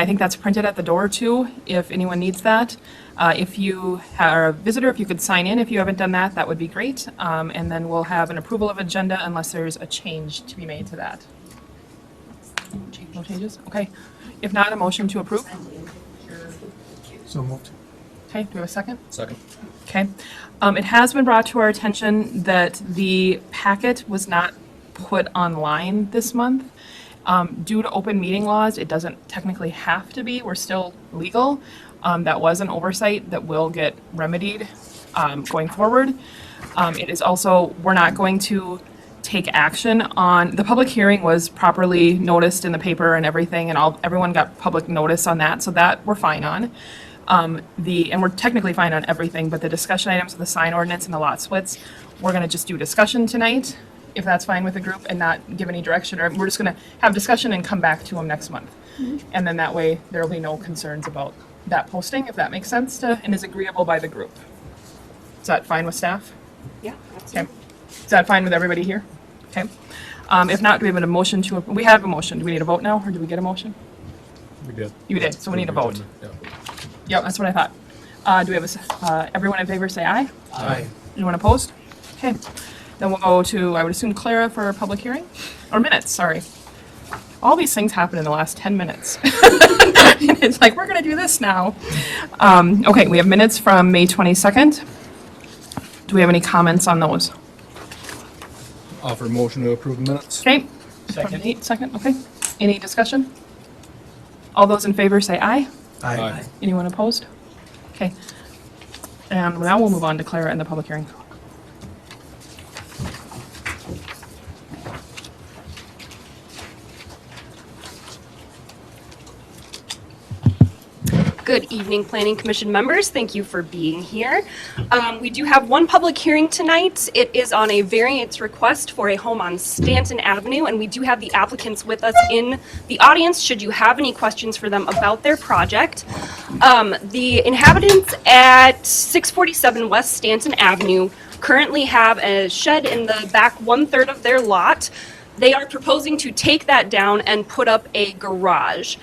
I think that's printed at the door too, if anyone needs that. If you are a visitor, if you could sign in, if you haven't done that, that would be great. And then we'll have an approval of agenda unless there's a change to be made to that. No changes? Okay. If not, a motion to approve? So moved. Okay, do we have a second? Second. Okay. It has been brought to our attention that the packet was not put online this month. Due to open meeting laws, it doesn't technically have to be. We're still legal. That was an oversight that will get remedied going forward. It is also, we're not going to take action on, the public hearing was properly noticed in the paper and everything, and everyone got public notice on that, so that we're fine on. And we're technically fine on everything, but the discussion items of the sign ordinance and the lot splits, we're gonna just do discussion tonight, if that's fine with the group, and not give any direction, or we're just gonna have discussion and come back to them next month. And then that way, there'll be no concerns about that posting, if that makes sense and is agreeable by the group. Is that fine with staff? Yeah, Okay. Is that fine with everybody here? Okay. If not, do we have a motion to, we have a motion. Do we need a vote now, or do we get a motion? We did. You did, so we need a vote. Yeah. Yep, that's what I thought. Do we have everyone in favor say aye? Aye. Anyone opposed? Okay. Then we'll go to, I would assume, Clara for a public hearing? Or minutes, sorry. All these things happen in the last 10 minutes. It's like, we're going to do this now. Okay, we have minutes from May 22nd. Do we have any comments on those? Offer motion to approve minutes. Okay. Second, okay. Any discussion? All those in favor say aye. Aye. Anyone opposed? Okay. And now we'll move on to Clara and the public hearing. Good evening, Planning Commission members. Thank you for being here. We do have one public hearing tonight. It is on a variance request for a home on Stanton Avenue, and we do have the applicants with us in the audience should you have any questions for them about their project. The inhabitants at 647 West Stanton Avenue currently have a shed in the back 1/3 of their lot. They are proposing to take that down and put up a garage.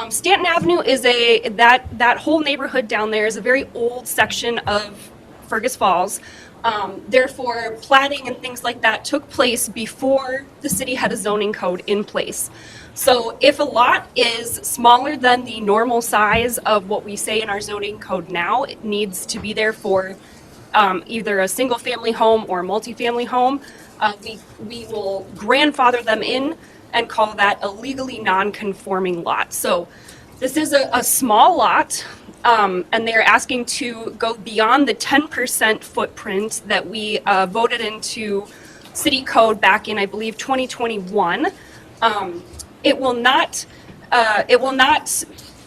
Stanton Avenue is that whole neighborhood down there is a very old section of Fergus Falls. Therefore, platting and things like that took place before the city had a zoning code in place. So if a lot is smaller than the normal size of what we say in our zoning code now, it needs to be there for either a single family home or a multifamily home. We will grandfather them in and call that a legally non-conforming lot. So this is a small lot, and they're asking to go beyond the 10% footprint that we voted into city code back in, I believe, 2021. It will not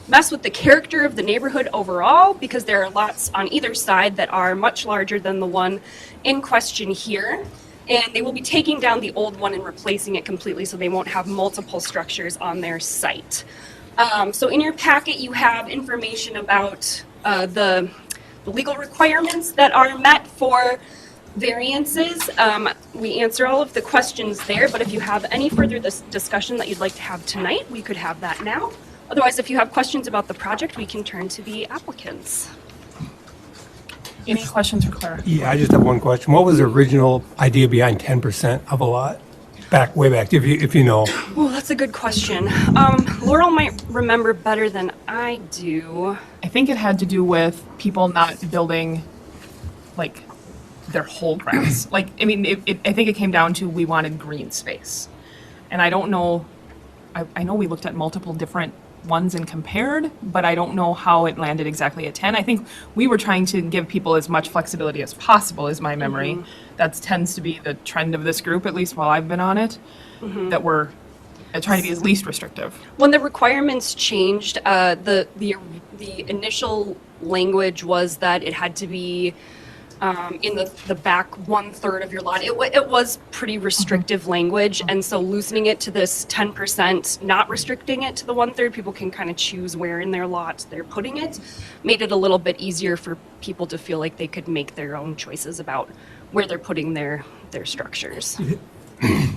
mess with the character of the neighborhood overall, because there are lots on either side that are much larger than the one in question here. And they will be taking down the old one and replacing it completely, so they won't have multiple structures on their site. So in your packet, you have information about the legal requirements that are met for variances. We answer all of the questions there, but if you have any further discussion that you'd like to have tonight, we could have that now. Otherwise, if you have questions about the project, we can turn to the applicants. Any questions for Clara? Yeah, I just have one question. What was the original idea behind 10% of a lot? Way back, if you know. Oh, that's a good question. Laurel might remember better than I do. I think it had to do with people not building, like, their whole grass. Like, I mean, I think it came down to we wanted green space. And I don't know, I know we looked at multiple different ones and compared, but I don't know how it landed exactly at 10. I think we were trying to give people as much flexibility as possible, is my memory. That tends to be the trend of this group, at least while I've been on it, that we're trying to be as least restrictive. When the requirements changed, the initial language was that it had to be in the back 1/3 of your lot. It was pretty restrictive language, and so loosening it to this 10%, not restricting it to the 1/3, people can kind of choose where in their lot they're putting it, made it a little bit easier for people to feel like they could make their own choices about where they're putting their structures.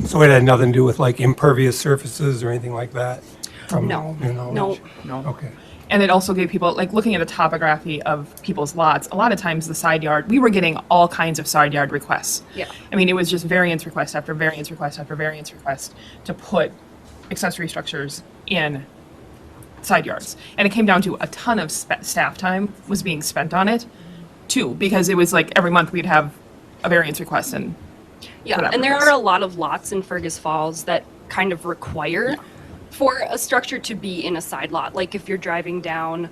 So it had nothing to do with like impervious surfaces or anything like that? from No, your knowledge? no. Okay. And it also gave people, like, looking at the topography of people's lots, a lot of times the side yard, we were getting all kinds of side yard requests. Yeah. I mean, it was just variance request after variance request after variance request to put accessory structures in side yards. And it came down to a ton of staff time was being spent on it, too, because it was like every month we'd have a variance request and Yeah, for that and there purpose. are a lot of lots in Fergus Falls that kind of require for a structure to be in a side lot. Like if you're driving down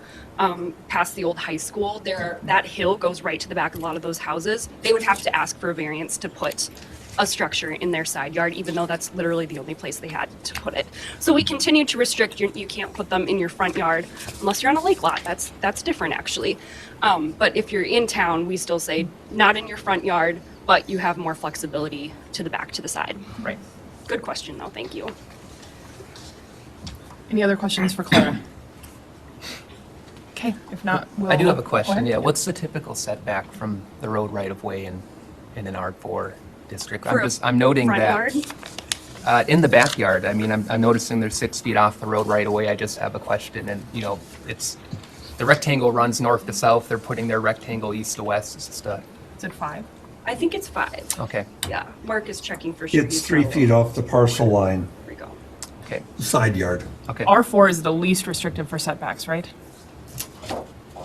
past the old high school, that hill goes right to the back of a lot of those houses. They would have to ask for a variance to put a structure in their side yard, even though that's literally the only place they had to put it. So we continue to restrict you can't put them in your front yard unless you're on a lake lot. That's different actually. But if you're in town, we still say not in your front yard, but you have more flexibility to the back, to the side. Right. Good question though, thank you. Any other questions for Clara? Okay, if not, we'll. I do have a go question, ahead. yeah. What's the typical setback from the road right-of-way in an R4 district? For a I'm noting front that. yard? In the backyard, I mean, I'm noticing they're 6 feet off the road right away. I just have a question, and, the rectangle runs north to south. They're putting their rectangle east to west. It's just Is it 5? I think it's 5. okay, Yeah, Mark is checking for sure. It's 3 feet off the parcel line, There we go. okay, side yard. okay. R4 is the least restrictive for setbacks, right?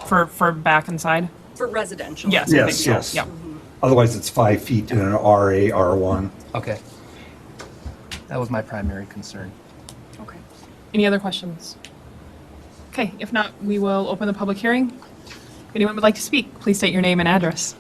For back and side? For residential. Yes. I Yes, think so. yes. Yeah. Otherwise, it's 5 feet in an RA, R1. Okay. That was my primary concern. Okay. Any other questions? Okay, if not, we will open the public hearing. If anyone would like to speak, please state your name and address.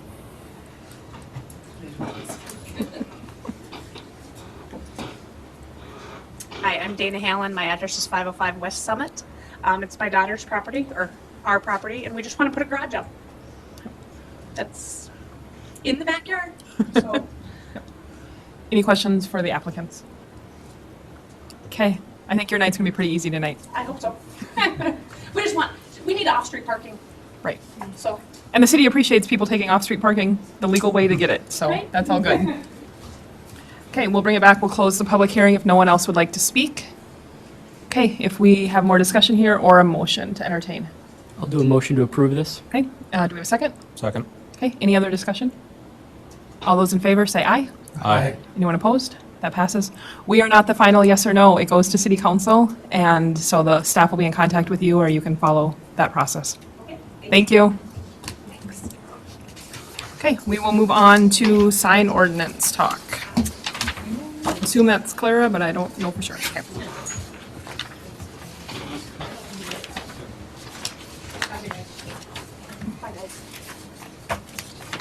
Hi, I'm Dana Hallen. My address is 505 West Summit. It's my daughter's property, or our property, and we just want to put a garage up. That's in the backyard. So, Any questions for the applicants? Okay, I think your night's gonna be pretty easy tonight. I hope so. We need off-street parking, Right. so. And the city appreciates people taking off-street parking, the legal way to get it, so Right. that's all good. Okay, we'll bring it back. We'll close the public hearing if no one else would like to speak. Okay, if we have more discussion here or a motion to entertain. I'll do a motion to approve this. Okay, do we have a second? Second. Okay, any other discussion? All those in favor, say aye. Aye. Anyone opposed? That passes. We are not the final yes or no. It goes to city council, and so the staff will be in contact with you, or you can follow that process. Thank you. Okay, we will move on to sign ordinance talk. Assume that's Clara, but I don't know for sure. Okay.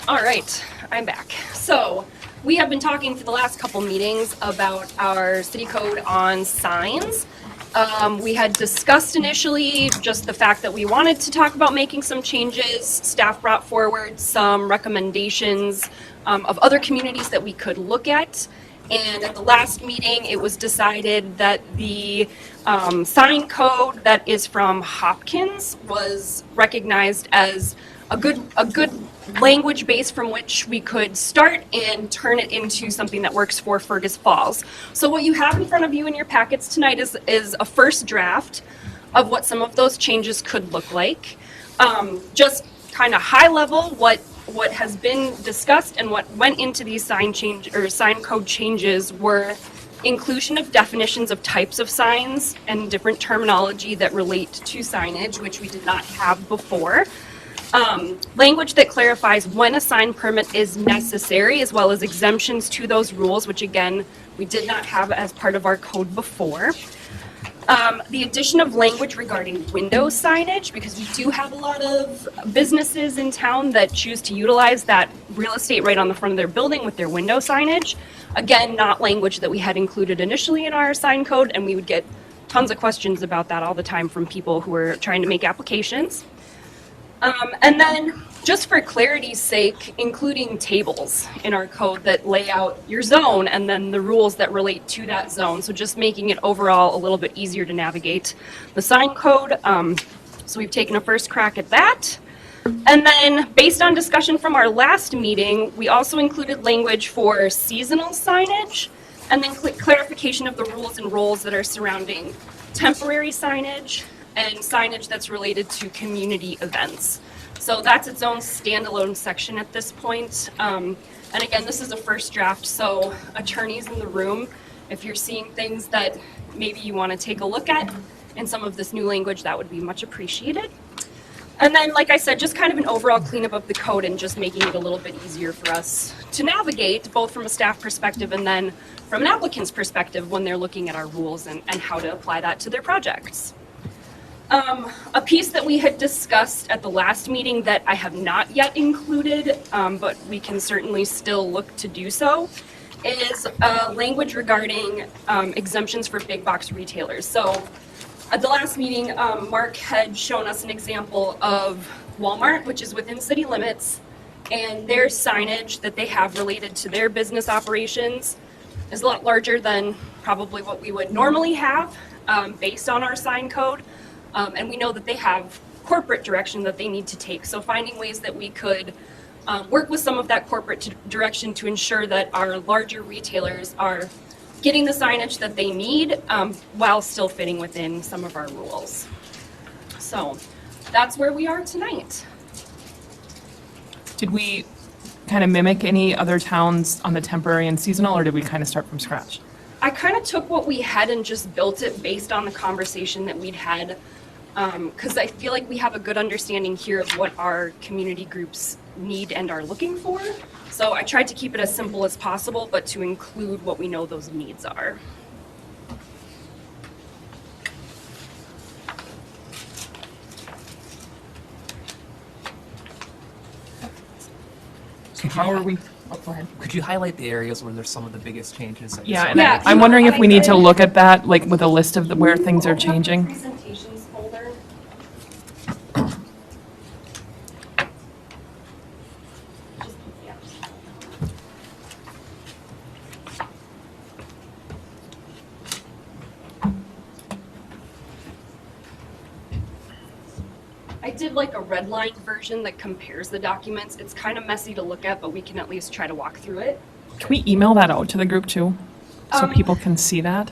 All right, I'm back. So we have been talking for the last couple meetings about our city code on signs. We had discussed initially just the fact that we wanted to talk about making some changes. Staff brought forward some recommendations of other communities that we could look at. And at the last meeting, it was decided that the sign code that is from Hopkins was recognized as a good language base from which we could start and turn it into something that works for Fergus Falls. So what you have in front of you in your packets tonight is a first draft of what some of those changes could look like. Just kind of high level, what has been discussed and what went into these sign code changes were inclusion of definitions of types of signs and different terminology that relate to signage, which we did not have before. Language that clarifies when a sign permit is necessary, as well as exemptions to those rules, which again, we did not have as part of our code before. The addition of language regarding window signage, because we do have a lot of businesses in town that choose to utilize that real estate right on the front of their building with their window signage. Again, not language that we had included initially in our sign code, and we would get tons of questions about that all the time from people who are trying to make applications. And then, just for clarity's sake, including tables in our code that lay out your zone and then the rules that relate to that zone. So just making it overall a little bit easier to navigate the sign code. So we've taken a first crack at that. And then, based on discussion from our last meeting, we also included language for seasonal signage and then clarification of the rules and roles that are surrounding temporary signage, and signage that's related to community events. So that's its own standalone section at this point. And again, this is a first draft, so attorneys in the room, if you're seeing things that maybe you want to take a look at in some of this new language, that would be much appreciated. And then, like I said, just kind of an overall cleanup of the code and just making it a little bit easier for us to navigate, both from a staff perspective and then from an applicant's perspective when they're looking at our rules and how to apply that to their projects. A piece that we had discussed at the last meeting that I have not yet included, but we can certainly still look to do so, is language regarding exemptions for big box retailers. So at the last meeting, Mark had shown us an example of Walmart, which is within city limits, and their signage that they have related to their business operations is a lot larger than probably what we would normally have based on our sign code. And we know that they have corporate direction that they need to take. So finding ways that we could work with some of that corporate direction to ensure that our larger retailers are getting the signage that they need while still fitting within some of our rules. So that's where we are tonight. Did we kind of mimic any other towns on the temporary and seasonal, or did we kind of start from scratch? I kind of took what we had and just built it based on the conversation that we'd had, because I feel like we have a good understanding here of what our community groups need and are looking for. So I tried to keep it as simple as possible, but to include what we know those needs are. How are we? Oh, go ahead. Could you highlight the areas where there's some of the biggest changes? that you Yeah, saw? and Yeah, I'm wondering if we need to I- look at that, like with a list of where things are changing. Presentations folder. Just, yeah. I did like a redlined version that compares the documents. It's kind of messy to look at, but we can at least try to walk through it. Can we email that out to the group too? So Um, people can see that?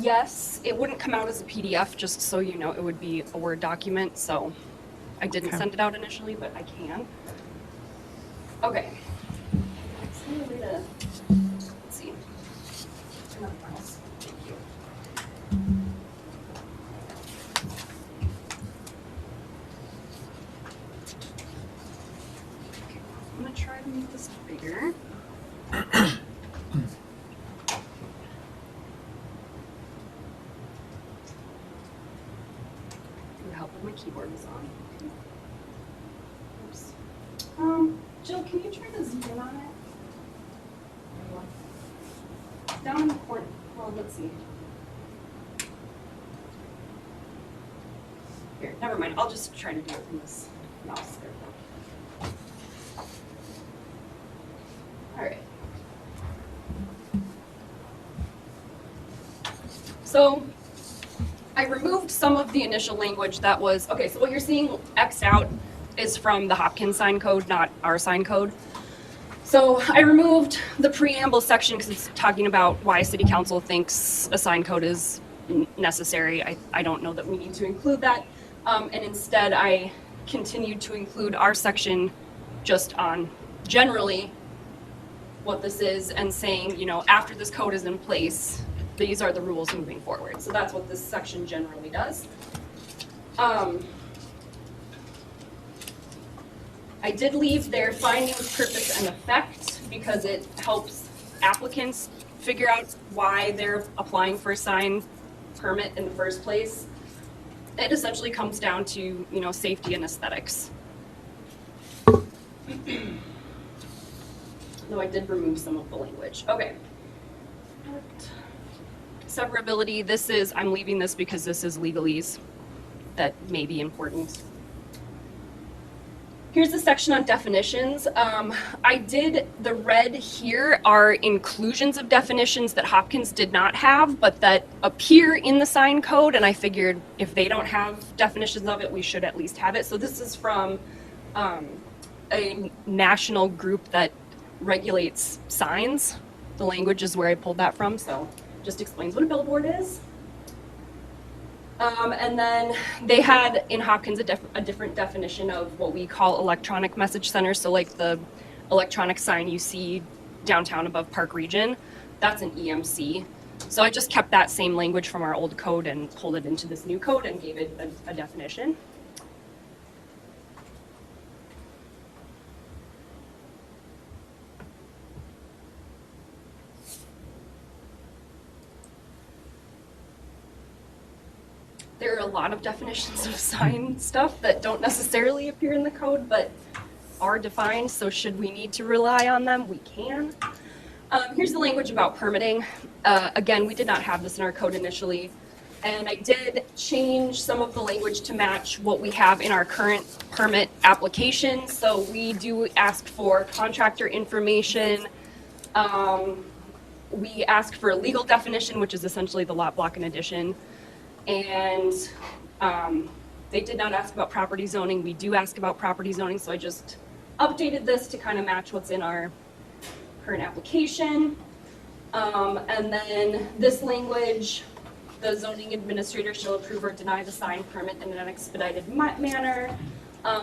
Yes, it wouldn't come out as a PDF, just so you know, it would be a Word document, so I didn't Okay. send it out initially, but I can. Okay. Is there a way to- let's see. Turn on the mouse. Thank you. Okay, I'm gonna try to make this bigger. Would help if my keyboard was on. Oops. Jill, can you try to zoom in on it? Down in the corner. Well, let's see. Here, never mind. I'll just try to do it from this mouse. There we go. All right. So I removed some of the initial language that was, okay, so what you're seeing X'd out is from the Hopkins sign code, not our sign code. So I removed the preamble section because it's talking about why city council thinks a sign code is necessary. I don't know that we need to include that. And instead I continued to include our section just on generally what this is and saying, you know, after this code is in place, these are the rules moving forward. So that's what this section generally does. I did leave their findings, purpose, and effect because it helps applicants figure out why they're applying for a sign permit in the first place. It essentially comes down to, you know, safety and aesthetics. Though I did remove some of the language. Okay. Severability, this is, I'm leaving this because this is legalese that may be important. Here's the section on definitions. I did, the red here are inclusions of definitions that Hopkins did not have, but that appear in the sign code, and I figured if they don't have definitions of it, we should at least have it. So this is from a national group that regulates signs. The language is where I pulled that from, so just explains what a billboard is. And then they had in Hopkins a different definition of what we call electronic message centers. So like the electronic sign you see downtown above Park Region, that's an EMC. So I just kept that same language from our old code and pulled it into this new code and gave it a definition. There are a lot of definitions of sign stuff that don't necessarily appear in the code, but are defined, so should we need to rely on them, we can. Here's the language about permitting. Again, we did not have this in our code initially, and I did change some of the language to match what we have in our current permit application. So we do ask for contractor information. We ask for a legal definition, which is essentially the lot block and addition. And they did not ask about property zoning. We do ask about property zoning, so I just updated this to kind of match what's in our current application. And then this language, the zoning administrator shall approve or deny the sign permit in an expedited manner.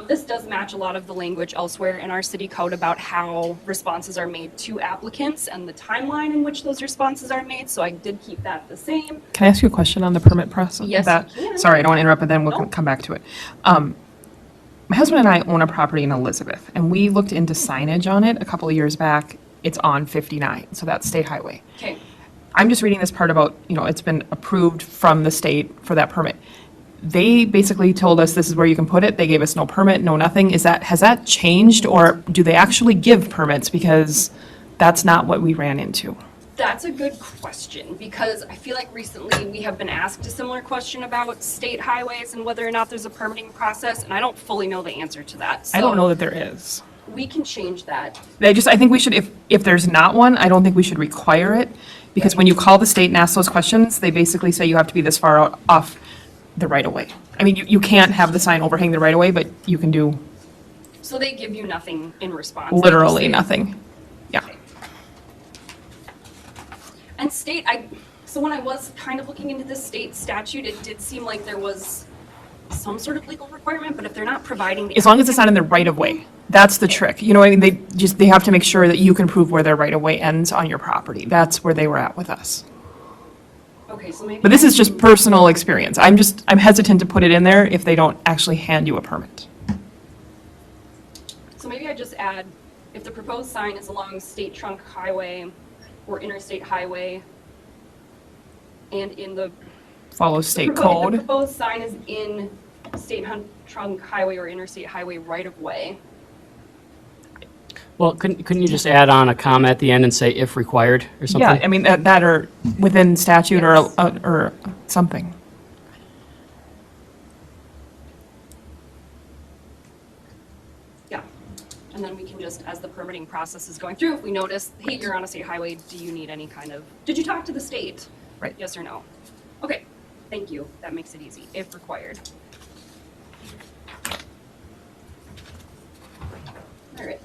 This does match a lot of the language elsewhere in our city code about how responses are made to applicants and the timeline in which those responses are made, so I did keep that the same. Can I ask you a question on the permit process? Yes, That- you can. Sorry, I don't want to interrupt, but then we'll No. come back to it. My husband and I own a property in Elizabeth, and we looked into signage on it a couple of years back. It's on 59, so that's state highway. Okay. I'm just reading this part about, it's been approved from the state for that permit. They basically told us this is where you can put it. They gave us no permit, no nothing. Has that changed, or do they actually give permits? Because that's not what we ran into. That's a good question, because I feel like recently we have been asked a similar question about state highways and whether or not there's a permitting process, and I don't fully know the answer to that. I don't So know that there is. we can change that. I think we should, if there's not one, I don't think we should require it, because when you call the state and ask those questions, they basically say you have to be this far out off the right of way. I mean, you can't have the sign overhang the right of way, but you can do So they give you nothing in response. They just literally say- nothing. Yeah. And so when I was kind of looking into this state statute, it did seem like there was some sort of legal requirement, but if they're not providing the. As long as it's not in the right of way. That's the trick. You know what I mean? They have to make sure that you can prove where their right of way ends on your property. That's where they were at with us. Okay, so maybe. But this is just personal experience. I'm hesitant to put it in there if they don't actually hand you a permit. So maybe I just add, if the proposed sign is along state trunk highway or interstate highway, and in the. Follow state The code. proposed sign is in state trunk highway or interstate highway right of way. Well, couldn't you just add on a comma at the end and say if required or something? Yeah, I mean, that or within statute Yes. or something. Yeah. And then we can just, as the permitting process is going through, if we notice, hey, you're on a state highway, do you need any kind of, did you talk to the state? Right. Yes or no? Okay, thank you. That makes it easy, if required. All right.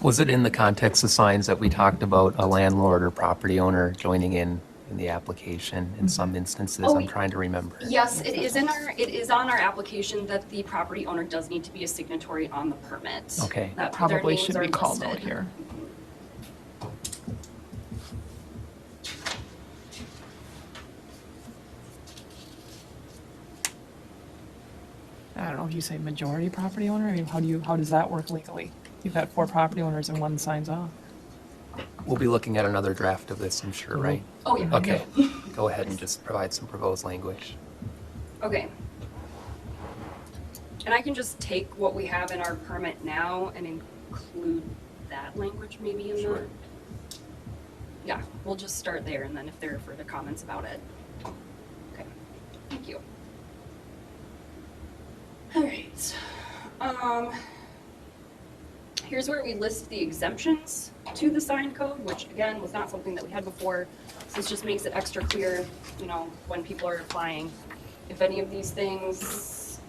Was it in the context of signs that we talked about a landlord or property owner joining in the application in some instances? Oh, I'm trying to remember. Yes, it is on our application that the property owner does need to be a signatory on the permit. Okay. That their Probably names should are be called out listed. here. I don't know if you say majority property owner. I mean, how does that work legally? You've got 4 property owners and 1 signs off. We'll be looking at another draft of this, I'm sure, right? Oh, yeah. Okay. Go ahead and just provide some proposed language. Okay. And I can just take what we have in our permit now and include that language maybe in the. Sure. Yeah, we'll just start there, and then if there are further comments about it. Okay, thank you. All right. Here's where we list the exemptions to the sign code, which again was not something that we had before. So this just makes it extra clear, when people are applying. If any of these things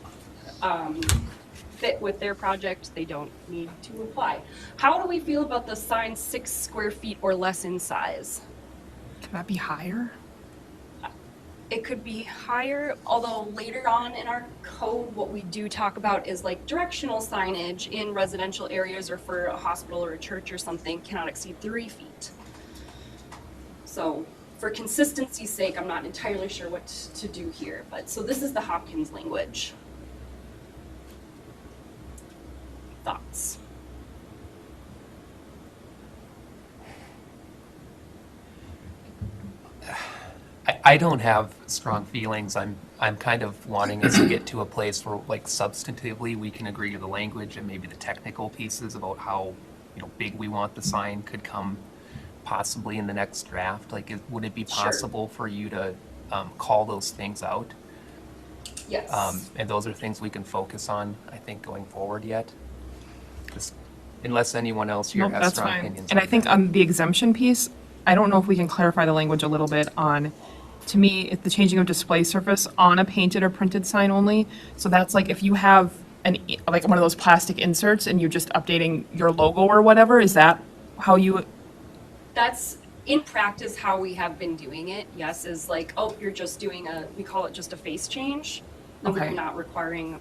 fit with their project, they don't need to apply. How do we feel about the sign 6 square feet or less in size? Can that be higher? It could be higher, although later on in our code, what we do talk about is like directional signage in residential areas or for a hospital or a church or something cannot exceed 3 feet. So for consistency's sake, I'm not entirely sure what to do here, but so this is the Hopkins language. Thoughts? I don't have strong feelings. I'm kind of wanting us to get to a place where, like, substantively, we can agree to the language and maybe the technical pieces about how, big we want the sign could come possibly in the next draft. Like, would it be Sure. possible for you to call those things out? Yes. And those are things we can focus on, I think, going forward yet. Just unless anyone else here Nope, has that's strong fine. opinions. And on I think that. on the exemption piece, I don't know if we can clarify the language a little bit on, to me, it's the changing of display surface on a painted or printed sign only. So that's like if you have like one of those plastic inserts and you're just updating your logo or whatever, is that how you, That's in practice how we have been doing it. Yes, is like, oh, you're just doing we call it just a face change. Then Okay. we're not requiring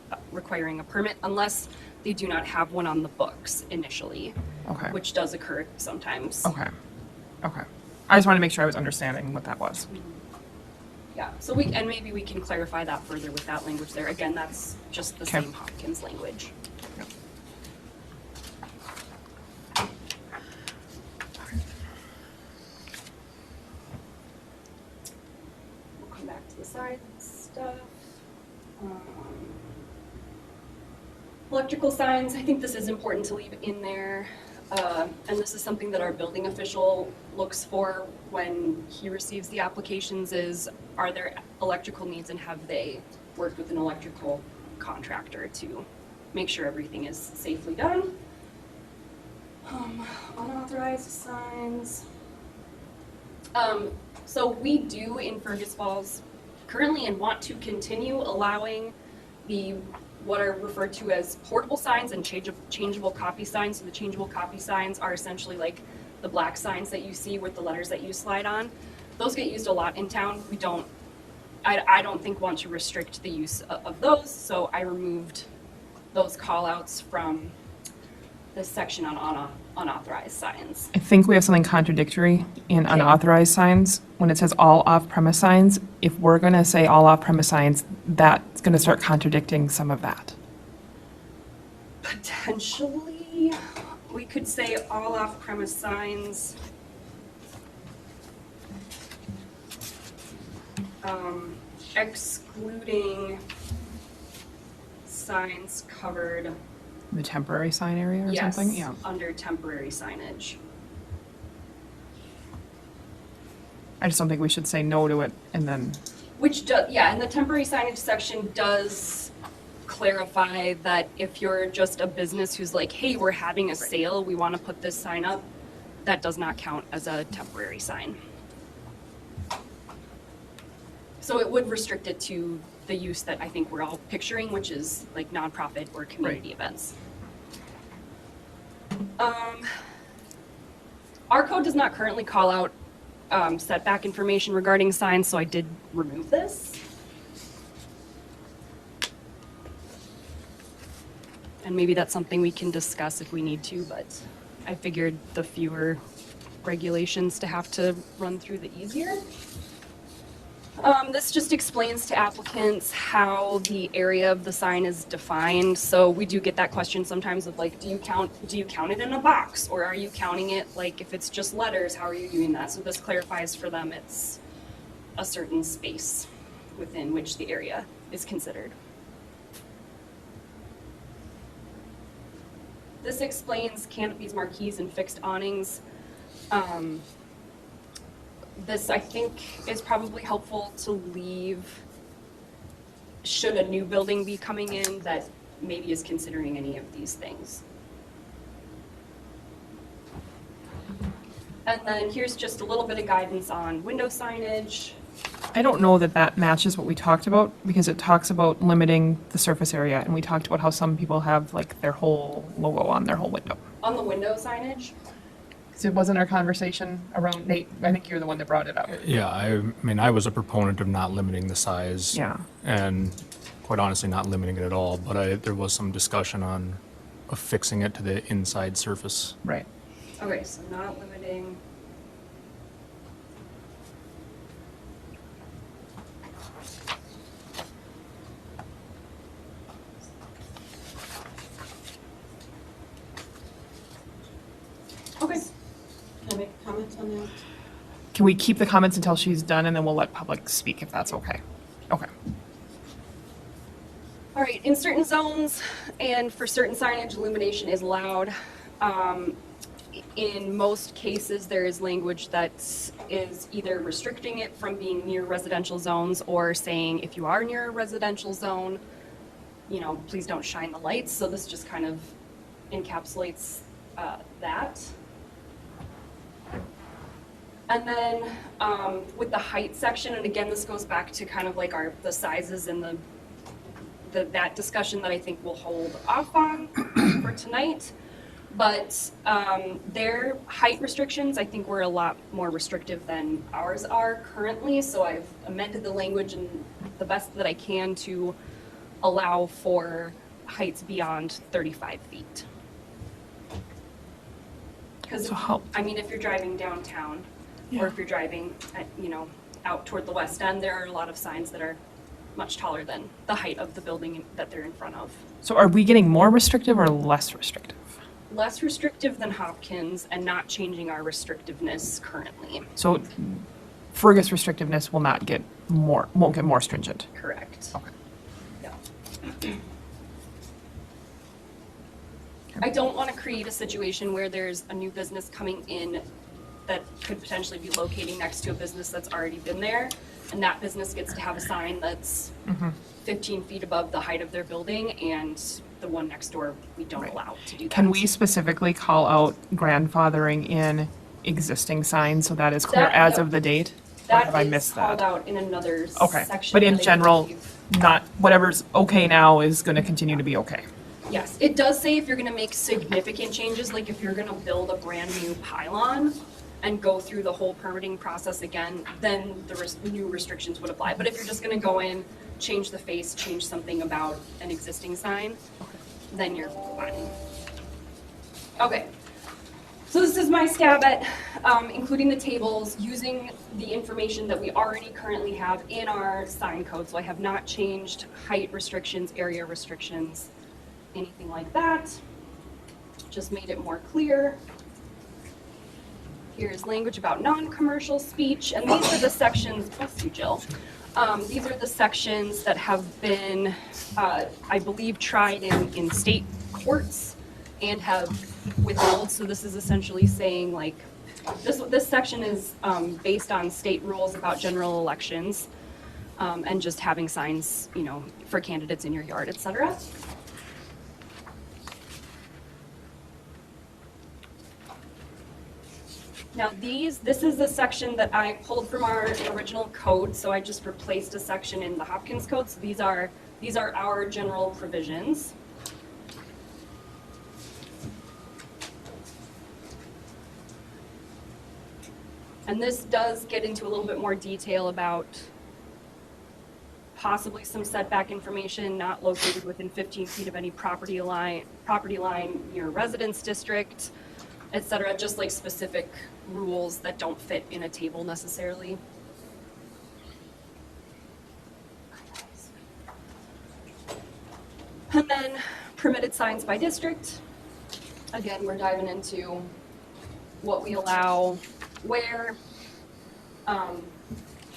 a permit unless they do not have one on the books initially, okay, which does occur sometimes. okay, okay. I just wanted to make sure I was understanding what that was. Yeah, so maybe we can clarify that further with that language there. Again, that's just the Okay. same Hopkins language. We'll come back to the side stuff. Um, Electrical signs, I think this is important to leave in there. And this is something that our building official looks for when he receives the applications is, are there electrical needs and have they worked with an electrical contractor to make sure everything is safely done? Unauthorized signs. So we do in Fergus Falls currently and want to continue allowing what are referred to as portable signs and changeable copy signs. So the changeable copy signs are essentially like the black signs that you see with the letters that you slide on. Those get used a lot in town. I don't think want to restrict the use of those, so I removed those call-outs from this section on unauthorized signs. I think we have something contradictory in Okay. unauthorized signs. When it says all off-premise signs, if we're going to say all off-premise signs, that's going to start contradicting some of that. Potentially, we could say all off-premise signs. Excluding signs covered, The temporary sign area or yes, something? Yeah. under temporary signage. I just don't think we should say no to it and then, Which yeah, and the temporary signage section does clarify that if you're just a business who's like, hey, we're having a sale, we want to put this sign up, that does not count as a temporary sign. So it would restrict it to the use that I think we're all picturing, which is like nonprofit or community events. Our code does not currently call out setback information regarding signs, so I did remove this. And maybe that's something we can discuss if we need to, but I figured the fewer regulations to have to run through, the easier. This just explains to applicants how the area of the sign is defined. So we do get that question sometimes of like, do you count it in a box, or are you counting it like if it's just letters, how are you doing that? So this clarifies for them it's a certain space within which the area is considered. This explains canopies, marquees, and fixed awnings. This, I think, is probably helpful to leave should a new building be coming in that maybe is considering any of these things. And then here's just a little bit of guidance on window signage. I don't know that that matches what we talked about because it talks about limiting the surface area. And we talked about how some people have like their whole logo on their whole window. On the window signage, So it wasn't our conversation around, Nate, I think you're the one that brought it up. Yeah, I mean, I was a proponent of not limiting the size. Yeah. And quite honestly, not limiting it at all, but there was some discussion on affixing it to the inside surface. Right. Okay, so not limiting. Okay. Can I make a comment on that? Can we keep the comments until she's done and then we'll let public speak if that's okay? Okay. All right, in certain zones and for certain signage, illumination is allowed. In most cases, there is language that is either restricting it from being near residential zones or saying if you are near a residential zone, you know, please don't shine the lights. So this just kind of encapsulates that. And then with the height section, and again, this goes back to kind of like the sizes and that discussion that I think we'll hold off on for tonight. But their height restrictions, I think, were a lot more restrictive than ours are currently. So I've amended the language and the best that I can to allow for heights beyond 35 feet. Because, So how- I mean, if you're driving downtown, or if you're driving, out toward the west end, there are a lot of signs that are much taller than the height of the building that they're in front of. So are we getting more restrictive or less restrictive? Less restrictive than Hopkins and not changing our restrictiveness currently. So Fergus restrictiveness will not get more, won't get more stringent. Correct. Okay. Yeah. I don't want to create a situation where there's a new business coming in that could potentially be locating next to a business that's already been there, and that business gets to have a sign that's 15 feet above the height of their building, and the one next door, we don't Right. allow to do that. Can we specifically call out grandfathering in existing signs so that is clear That- as yep. of the date? Or That have I is missed called that? out in another Okay, section. but in that I general, believe- not, whatever's okay now is gonna continue to be okay. Yes, it does say if you're gonna make significant changes, like if you're gonna build a brand new pylon and go through the whole permitting process again, then the new restrictions would apply. But if you're just gonna go in, change the face, change something about an existing sign, then you're fine. Okay, so this is my stab at including the tables, using the information that we already currently have in our sign code. So I have not changed height restrictions, area restrictions, anything like that. Just made it more clear. Here's language about non-commercial speech, and these are the sections, bless you, Jill. These are the sections that have been, I believe, tried in state courts and have withheld. So this is essentially saying, like, this section is based on state rules about general elections and just having signs, you know, for candidates in your yard, et cetera. Now this is the section that I pulled from our original code, so I just replaced a section in the Hopkins code. So these are our general provisions. And this does get into a little bit more detail about possibly some setback information not located within 15 feet of any property line near residence district, et cetera, just like specific rules that don't fit in a table necessarily. And then permitted signs by district. Again, we're diving into what we allow where.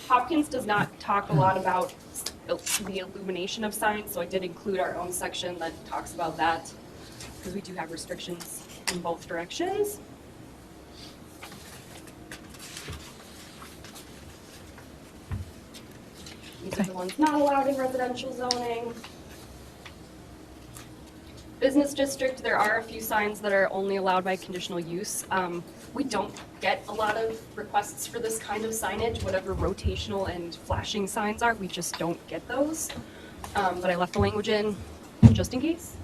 Hopkins does not talk a lot about the illumination of signs, so I did include our own section that talks about that, because we do have restrictions in both directions. These are the ones not allowed in residential zoning. Business district, there are a few signs that are only allowed by conditional use. We don't get a lot of requests for this kind of signage, whatever rotational and flashing signs are, we just don't get those. But I left the language in just in case.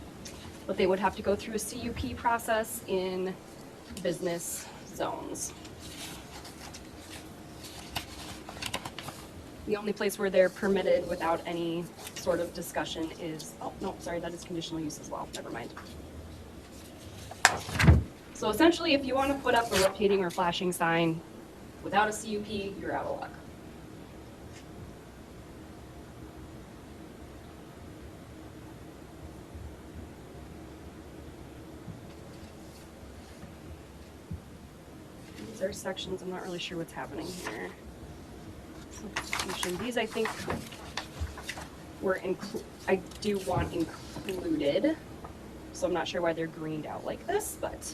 But they would have to go through a CUP process in business zones. The only place where they're permitted without any sort of discussion is, oh, no, sorry, that is conditional use as well, never mind. So essentially, if you want to put up a rotating or flashing sign without a CUP, you're out of luck. These are sections, I'm not really sure what's happening here. Substitution, these I think were I do want included, so I'm not sure why they're greened out like this, but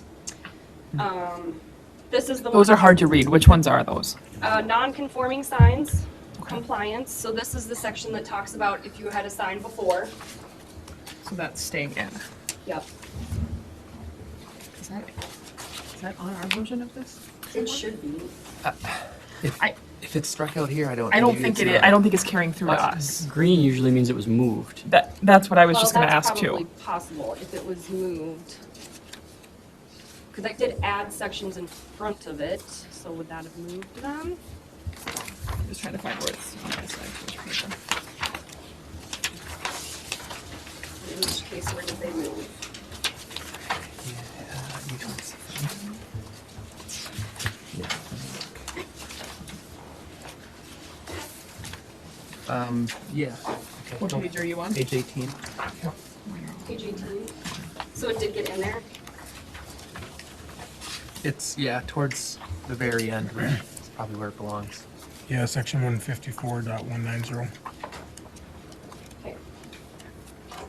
this is the one. Those are hard to read. Which ones are those? Non-conforming signs, compliance, so this is the section that talks about if you had a sign before. So that's staying in. Yep. Is that on our version of this? It should be. If it's struck out here, I don't. I don't maybe think it's it is. not. I don't think it's carrying through to us. Green usually means it was moved. That's what I was Well, just gonna that's ask probably too. possible if it was moved. Because I did add sections in front of it, so would that have moved them? I'm just trying to find where it's on my side. Which paper. In which case, where did they move? Yeah. What page are you on? Page 18. Page 18. So it did get in there? It's, yeah, towards the very end. It's probably where it belongs. Yeah, section 154.190. Okay.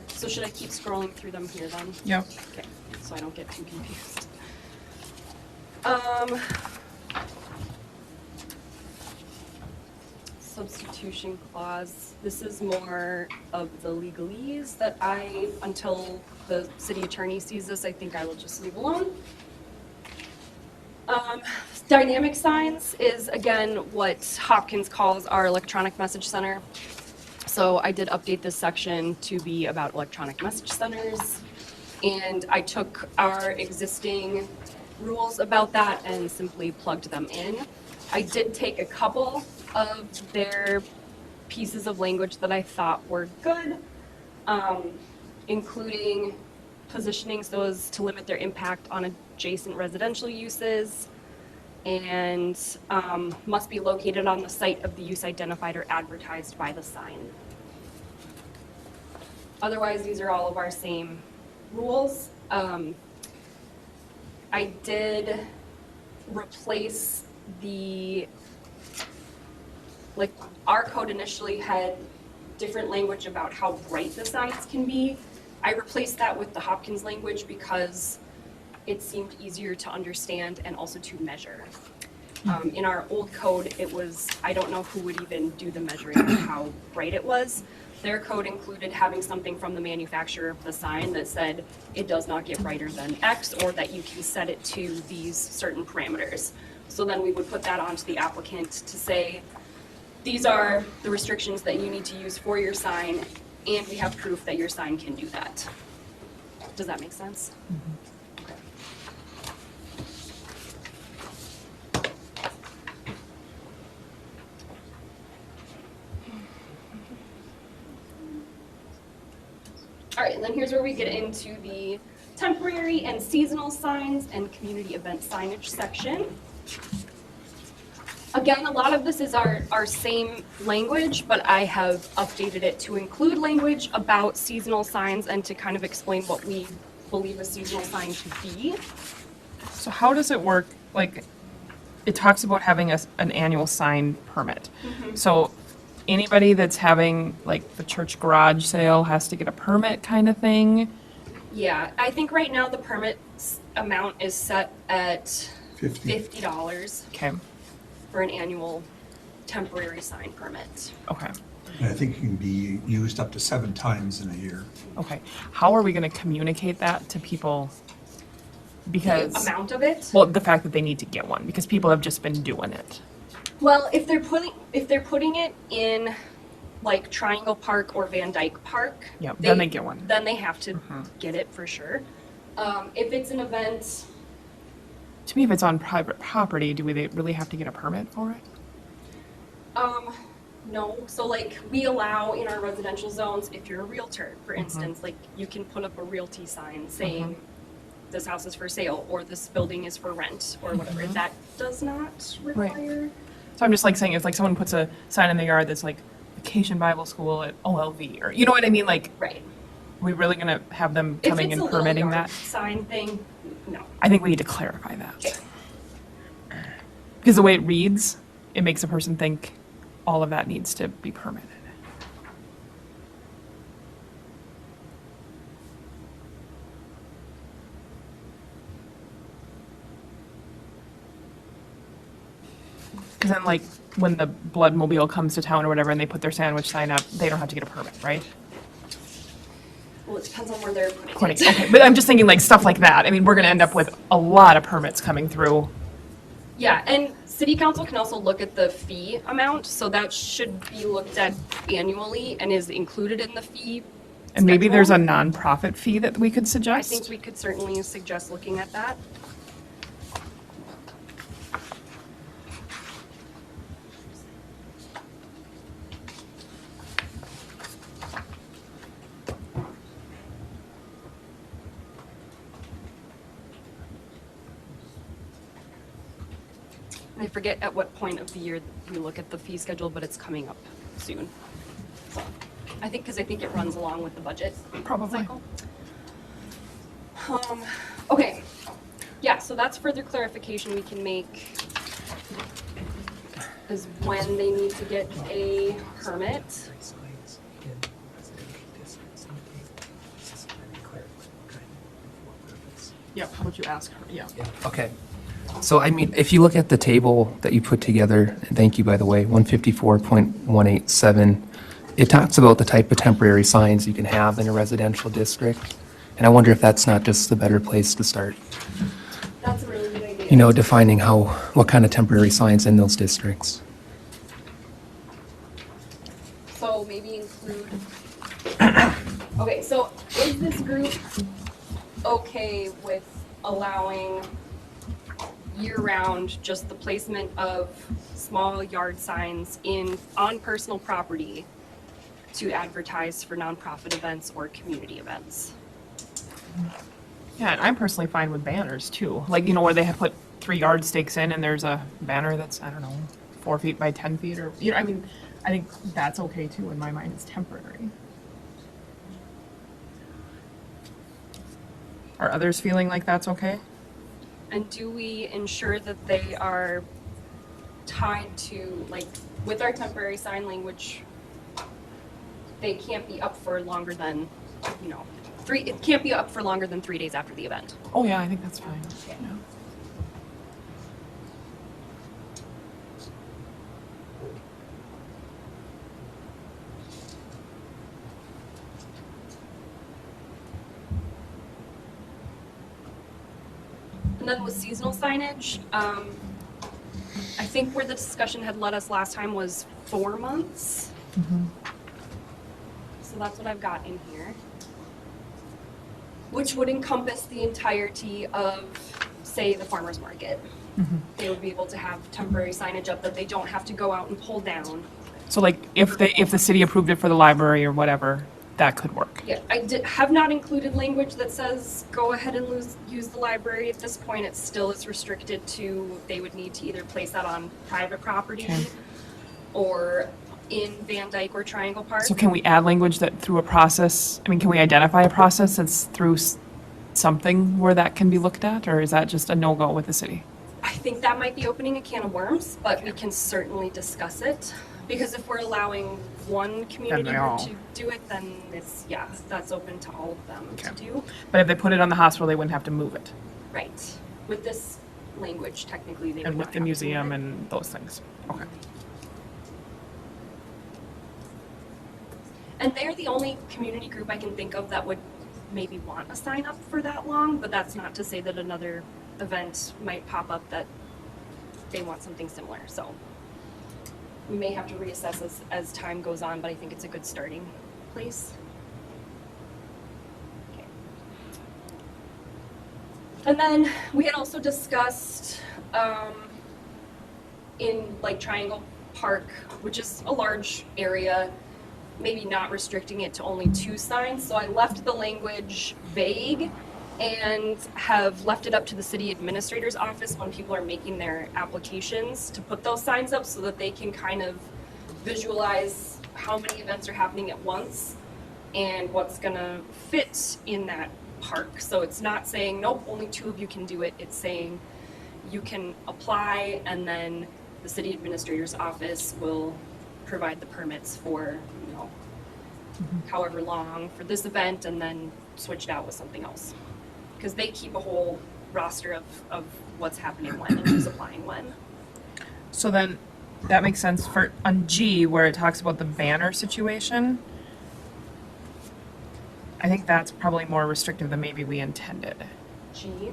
So should I keep scrolling through them here then? Yep. Okay, so I don't get too confused. Substitution clause. This is more of the legalese that until the city attorney sees this, I think I will just leave alone. Dynamic signs is, again, what Hopkins calls our electronic message center. So I did update this section to be about electronic message centers. And I took our existing rules about that and simply plugged them in. I did take a couple of their pieces of language that I thought were good, including positioning so as to limit their impact on adjacent residential uses, and must be located on the site of the use identified or advertised by the sign. Otherwise, these are all of our same rules. I did replace our code initially had different language about how bright the signs can be. I replaced that with the Hopkins language because it seemed easier to understand and also to measure. In our old code, it was, I don't know who would even do the measuring of how bright it was. Their code included having something from the manufacturer of the sign that said it does not get brighter than X, or that you can set it to these certain parameters. So then we would put that onto the applicant to say, these are the restrictions that you need to use for your sign, and we have proof that your sign can do that. Does that make sense? Okay. All right, and then here's where we get into the temporary and seasonal signs and community event signage section. Again, a lot of this is our same language, but I have updated it to include language about seasonal signs and to kind of explain what we believe a seasonal sign to be. So how does it work? Like, it talks about having an annual sign permit. So anybody that's having like the church garage sale has to get a permit kind of thing? Yeah, I think right now the permit amount is set at $50. $50 Okay, for an annual temporary sign permit. okay, And I think it can be used up to 7 times in a year. okay. How are we gonna communicate that to people? The Because, amount of it? well, the fact that they need to get one, because people have just been doing it. Well, if they're putting it in like Triangle Park or Van Dyke Park, Yep, then they get one. Then they have to get it for sure. If it's an event To me, if it's on private property, do they really have to get a permit for it? No, so like we allow in our residential zones, if you're a realtor, for instance, like you can put up a realty sign saying this house is for sale or this building is for rent or whatever. That does not require. So I'm just like saying, if like someone puts a sign in the yard that's like Vacation Bible School at OLV, or you know what I mean? Like, Right. are we really gonna have them If coming it's a and little permitting yard that? sign thing, no. I think we need to clarify that. Because the way it reads, it makes a person think all of that needs to be permitted. Because then, like, when the Bloodmobile comes to town or whatever, and they put their sandwich sign up, they don't have to get a permit, right? Well, it depends on where they're putting According, it. okay, but I'm just thinking like stuff like that. I mean, we're gonna end up with a lot of permits coming through. Yeah, and city council can also look at the fee amount, so that should be looked at annually and is included in the fee. And maybe there's a schedule. nonprofit fee that we could I suggest. think we could certainly suggest looking at that. And I forget at what point of the year we look at the fee schedule, but it's coming up soon. So, I think, because I think it runs along with the budget. Probably. Cycle. Okay, yeah, so that's further clarification we can make is when they need to get a permit. Yeah, how would you ask her? Yeah. Okay. So, I mean, if you look at the table that you put together, and thank you, by the way, 154.187, it talks about the type of temporary signs you can have in a residential district. And I wonder if that's not just the better place to start, That's a really good idea. you know, defining what kind of temporary signs in those districts. So maybe include, okay, so is this group okay with allowing year-round just the placement of small yard signs on personal property to advertise for nonprofit events or community events? Yeah, and I'm personally fine with banners too. Like, you know, where they have put 3 yard stakes in and there's a banner that's, I don't know, 4 feet by 10 feet or, you know, I mean, I think that's okay too. In my mind, it's temporary. Are others feeling like that's okay? And do we ensure that they are tied to, like, with our temporary sign language, they can't be up for longer than, you know, it can't be up for longer than 3 days after the event. Oh, yeah, I think that's fine. Yeah. And then with seasonal signage, I think where the discussion had led us last time was 4 months. So that's what I've got in here. Which would encompass the entirety of, say, the farmer's market. They would be able to have temporary signage up that they don't have to go out and pull down. So like if the city approved it for the library or whatever, that could work. Yeah, I have not included language that says go ahead and use the library. At this point, it still is restricted to, they would need to either place that on private property Okay. or in Van Dyke or Triangle Park. So can we add language that through a process, I mean, can we identify a process that's through something where that can be looked at, or is that just a no-go with the city? I think that might be opening a can of worms, but we can certainly discuss it. Because if we're allowing one community they group all- to do it, then it's, yeah, that's open to all of them to Okay. do. But if they put it on the hospital, they wouldn't have to move it. Right. With this language, technically, they would And not with the have to museum move it. and those things. Okay. And they're the only community group I can think of that would maybe want a sign up for that long, but that's not to say that another event might pop up that they want something similar, so. We may have to reassess as time goes on, but I think it's a good starting place. Okay. And then we had also discussed in like Triangle Park, which is a large area, maybe not restricting it to only 2 signs. So I left the language vague and have left it up to the city administrator's office when people are making their applications to put those signs up so that they can kind of visualize how many events are happening at once and what's gonna fit in that park. So it's not saying, nope, only 2 of you can do it. It's saying you can apply and then the city administrator's office will provide the permits for, you know, however long for this event and then switch it out with something else. Because they keep a whole roster of what's happening when and who's applying when. So then, that makes sense for, on G, where it talks about the banner situation. I think that's probably more restrictive than maybe we intended. G.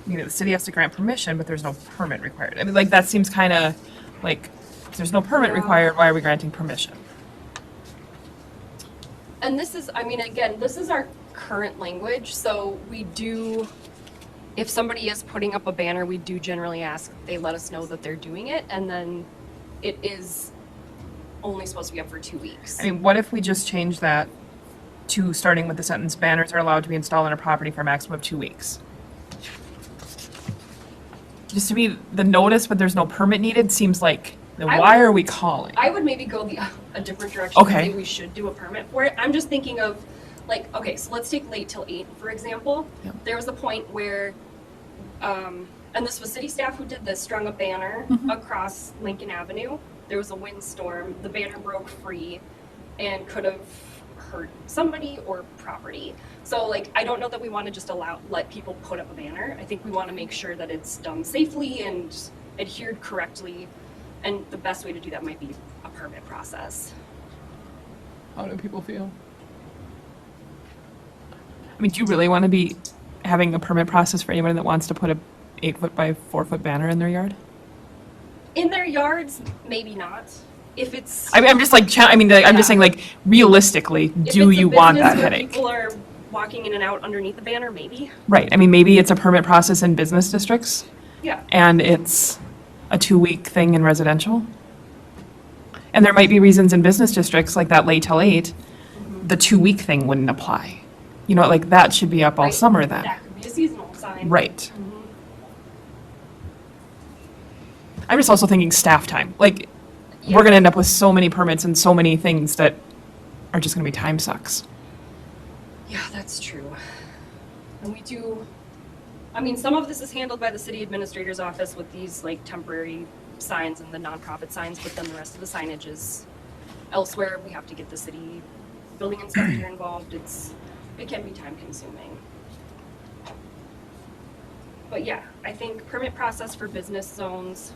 I mean, the city has to grant permission, but there's no permit required. I mean, like, that seems kind of like, if there's no permit Yeah. required, why are we granting permission? And this is, I mean, again, this is our current language, so we do, if somebody is putting up a banner, we do generally ask, they let us know that they're doing it, and then it is only supposed to be up for 2 weeks. I mean, what if we just change that to starting with the sentence, banners are allowed to be installed on a property for a maximum of 2 weeks? Just to be the notice, but there's no permit needed, seems like, then I why would- are we calling? I would maybe go a different direction. Okay. Maybe we should do a permit for it. I'm just thinking of, like, okay, so let's take late till 8, for example. Yep. There was a point where, and this was city staff who did this, strung a banner across Lincoln Avenue. There was a windstorm, the banner broke free and could have hurt somebody or property. So like, I don't know that we want to just let people put up a banner. I think we want to make sure that it's done safely and adhered correctly. And the best way to do that might be a permit process. How do people feel? I mean, do you really want to be having a permit process for anyone that wants to put a 8-foot by 4-foot banner in their yard? In their yards, maybe not. If it's I mean, I'm just like, I'm just saying, like, realistically, if do it's a you want business that where headache? People are walking in and out underneath the banner, maybe. Right. I mean, maybe it's a permit process in business districts Yeah. and it's a 2-week thing in residential. And there might be reasons in business districts like that late till 8, the 2-week thing wouldn't apply. You know, like that should be up all Right. summer then. That could be a seasonal sign. Right. I'm just also thinking staff time. Like, we're gonna end up with so many permits and so many things that are just gonna be time sucks. Yeah, that's true. And we do, I mean, some of this is handled by the city administrator's office with these like temporary signs and the nonprofit signs, but then the rest of the signage is elsewhere. We have to get the city building inspector involved. It can be time consuming. But yeah, I think permit process for business zones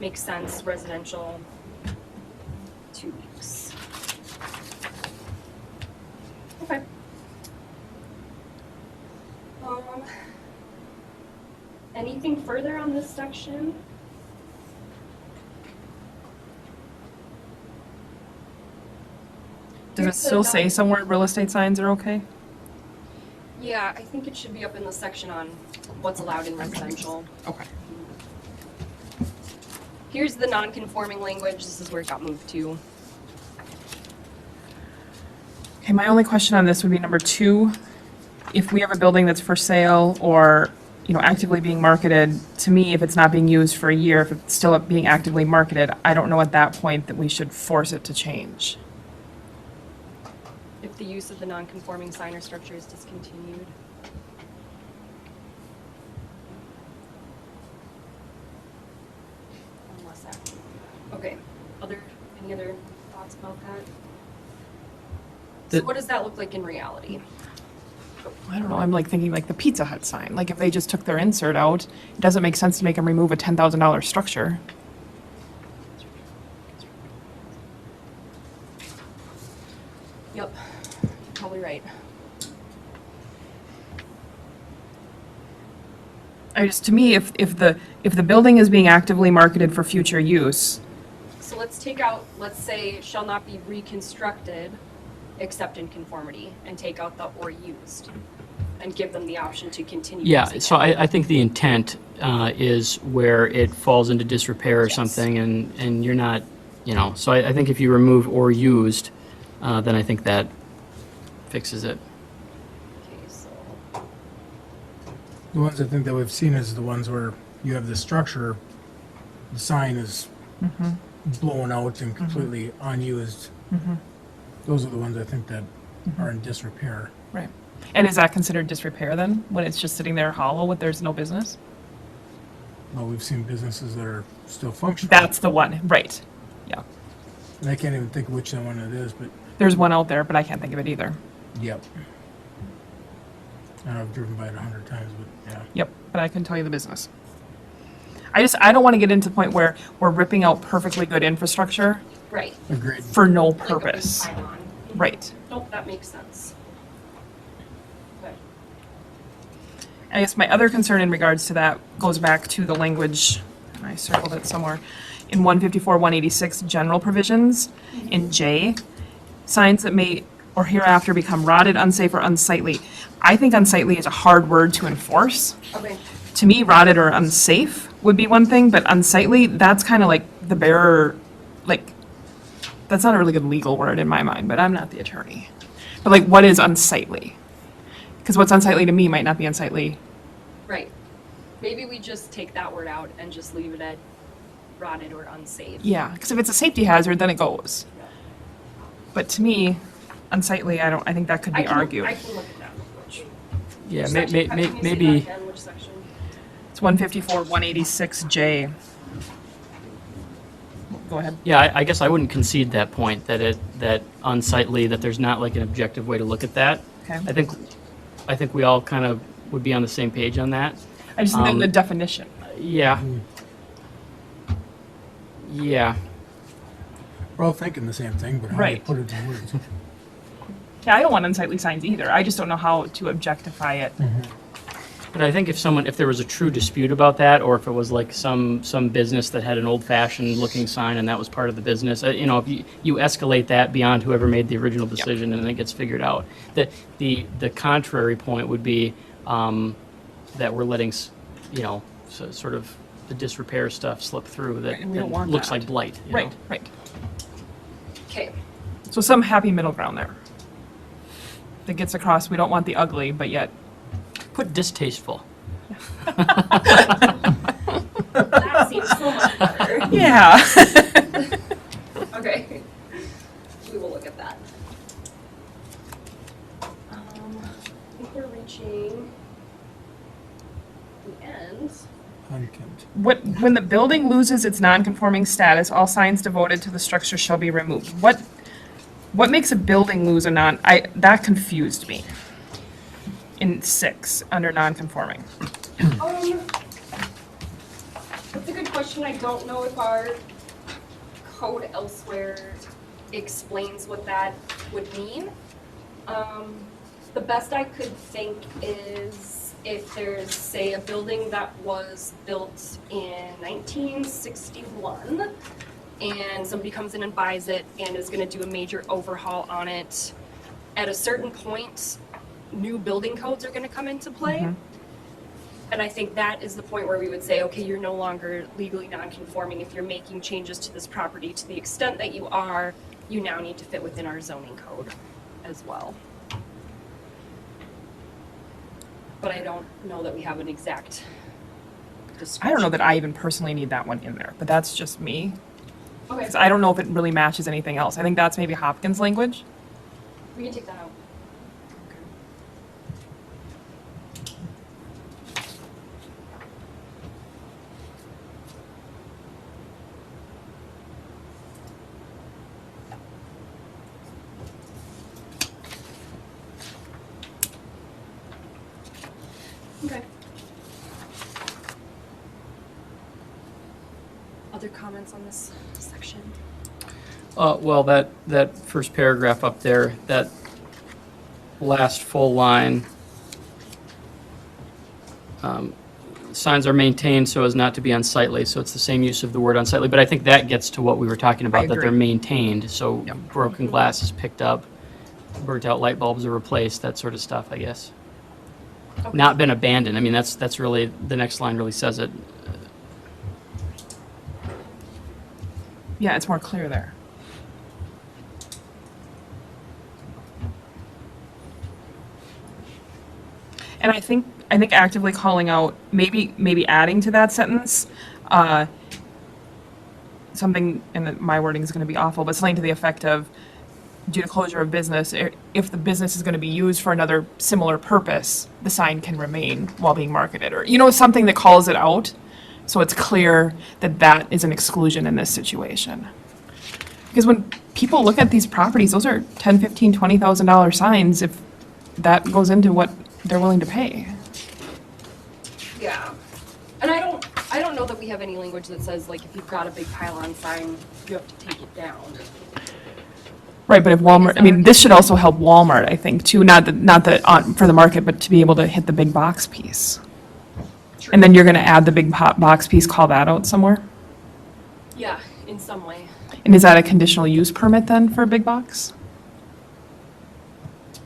makes sense, residential, 2 weeks. Okay. Anything further on this section? Does it still say somewhere real estate signs are okay? Yeah, I think it should be up in the section on what's allowed in residential. Okay. Here's the non-conforming language. This is where it got moved to. Okay, my only question on this would be number 2. If we have a building that's for sale or, you know, actively being marketed, to me, if it's not being used for a year, if it's still being actively marketed, I don't know at that point that we should force it to change. If the use of the non-conforming sign or structure is discontinued. Unless that. Okay. Any other thoughts about that? So what does that look like in reality? I don't know, I'm like thinking like the Pizza Hut sign. Like if they just took their insert out, it doesn't make sense to make them remove a $10,000 structure. Yep, probably right. To me, if the building is being actively marketed for future use, So let's take out, let's say, shall not be reconstructed except in conformity, and take out the or used, and give them the option to continue Yeah, using so it. I think the intent is where it falls into disrepair or Yes. something, and you're not, so I think if you remove or used, then I think that fixes it. Okay, so, The ones I think that we've seen is the ones where you have the structure, the sign is blown out and completely unused. Those are the ones I think that are in disrepair. Right. And is that considered disrepair then, when it's just sitting there hollow with there's no business? Well, we've seen businesses that are still functional. That's the one, right. Yeah. And I can't even think which one it is, but There's one out there, but I can't think of it either. yep. And I've driven by it 100 times, but yeah. Yep, but I couldn't tell you the business. I don't want to get into the point where we're ripping out perfectly good infrastructure right. Agreed. for no Like a big purpose. pylon. Right. Nope, that makes sense. Okay. I guess my other concern in regards to that goes back to the language, and I circled it somewhere, in 154, 186, general provisions, in J, signs that may or hereafter become rotted, unsafe, or unsightly. I think unsightly is a hard word to enforce. Okay. To me, rotted or unsafe would be one thing, but unsightly, that's kind of like the bearer, like, that's not a really good legal word in my mind, but I'm not the attorney. But like, what is unsightly? Because what's unsightly to me might not be unsightly. Right. Maybe we just take that word out and just leave it at rotted or unsafe. Yeah, because if it's a safety hazard, then it goes. But to me, unsightly, I think that could be argued. I can look at that. Which Yeah, section? Can you say that maybe, again? Which section? It's 154, 186J. Go ahead. yeah, I guess I wouldn't concede that point, that unsightly, that there's not like an objective way to look at that. Okay. I think we all kind of would be on the same page on that. I just think that the Um, definition. Yeah. Yeah. We're all thinking the same thing, but how do you Right. put it in words? Yeah, I don't want unsightly signs either. I just don't know how to objectify it. But I think if there was a true dispute about that, or if it was like some business that had an old-fashioned looking sign and that was part of the business, if you escalate that beyond whoever made the original decision and it gets figured out. The contrary point would be that we're letting, sort of the disrepair stuff slip through that Right, and we don't that want looks that. like blight. you know? Right, right. Okay. So some happy middle ground there. That gets across, we don't want the ugly, but yet, Put distasteful. That seems so much better. yeah. Okay. We will look at that. I think we're reaching the end. Unkempt. When the building loses its non-conforming status, all signs devoted to the structure shall be removed. What makes a building lose a that confused me. In 6, under non-conforming. That's a good question. I don't know if our code elsewhere explains what that would mean. The best I could think is if there's, say, a building that was built in 1961 and somebody comes in and buys it and is going to do a major overhaul on it, at a certain point, new building codes are going to come into play. And I think that is the point where we would say, okay, you're no longer legally non-conforming if you're making changes to this property. To the extent that you are, you now need to fit within our zoning code as well. But I don't know that we have an exact description. I don't know that I even personally need that one in there, but that's just me. Okay, Because I don't know if it really matches anything else. I think that's maybe Hopkins language. we can take that out. Okay. Other comments on this section? Well, that first paragraph up there, that last full line, signs are maintained so as not to be unsightly, so it's the same use of the word unsightly, but I think that gets to what we were talking about, that they're agree. maintained, so broken glass is picked up, burnt out light bulbs are replaced, that sort of stuff, I guess. Not been abandoned, I mean, that's really, the next line really says it. Yeah, it's more clear there. And I think actively calling out, maybe adding to that sentence, something, and my wording is going to be awful, but something to the effect of, due to closure of business, if the business is going to be used for another similar purpose, the sign can remain while being marketed, or, something that calls it out, so it's clear that that is an exclusion in this situation. Because when people look at these properties, those are $10,000, $15,000, $20,000 signs if that goes into what they're willing to pay. Yeah. And I don't know that we have any language that says, like, if you've got a big pylon sign, you have to take it down. Right, but if Walmart, this should also help Walmart, I think, too, not that for the market, but to be able to hit the big box piece. And then you're gonna add the big box piece, call that out somewhere? Yeah, in some way. And is that a conditional use permit then for a big box?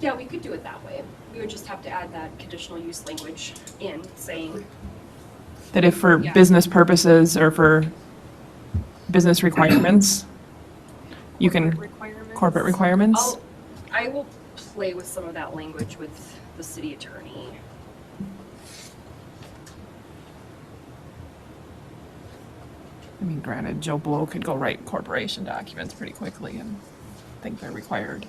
Yeah, we could do it that way. We would just have to add that conditional use language in, saying, That if for Yeah. business purposes or for business requirements, you can, corporate requirements? I will play with some of that language with the city attorney. I mean, granted, Joe Blow could go write corporation documents pretty quickly and think they're required.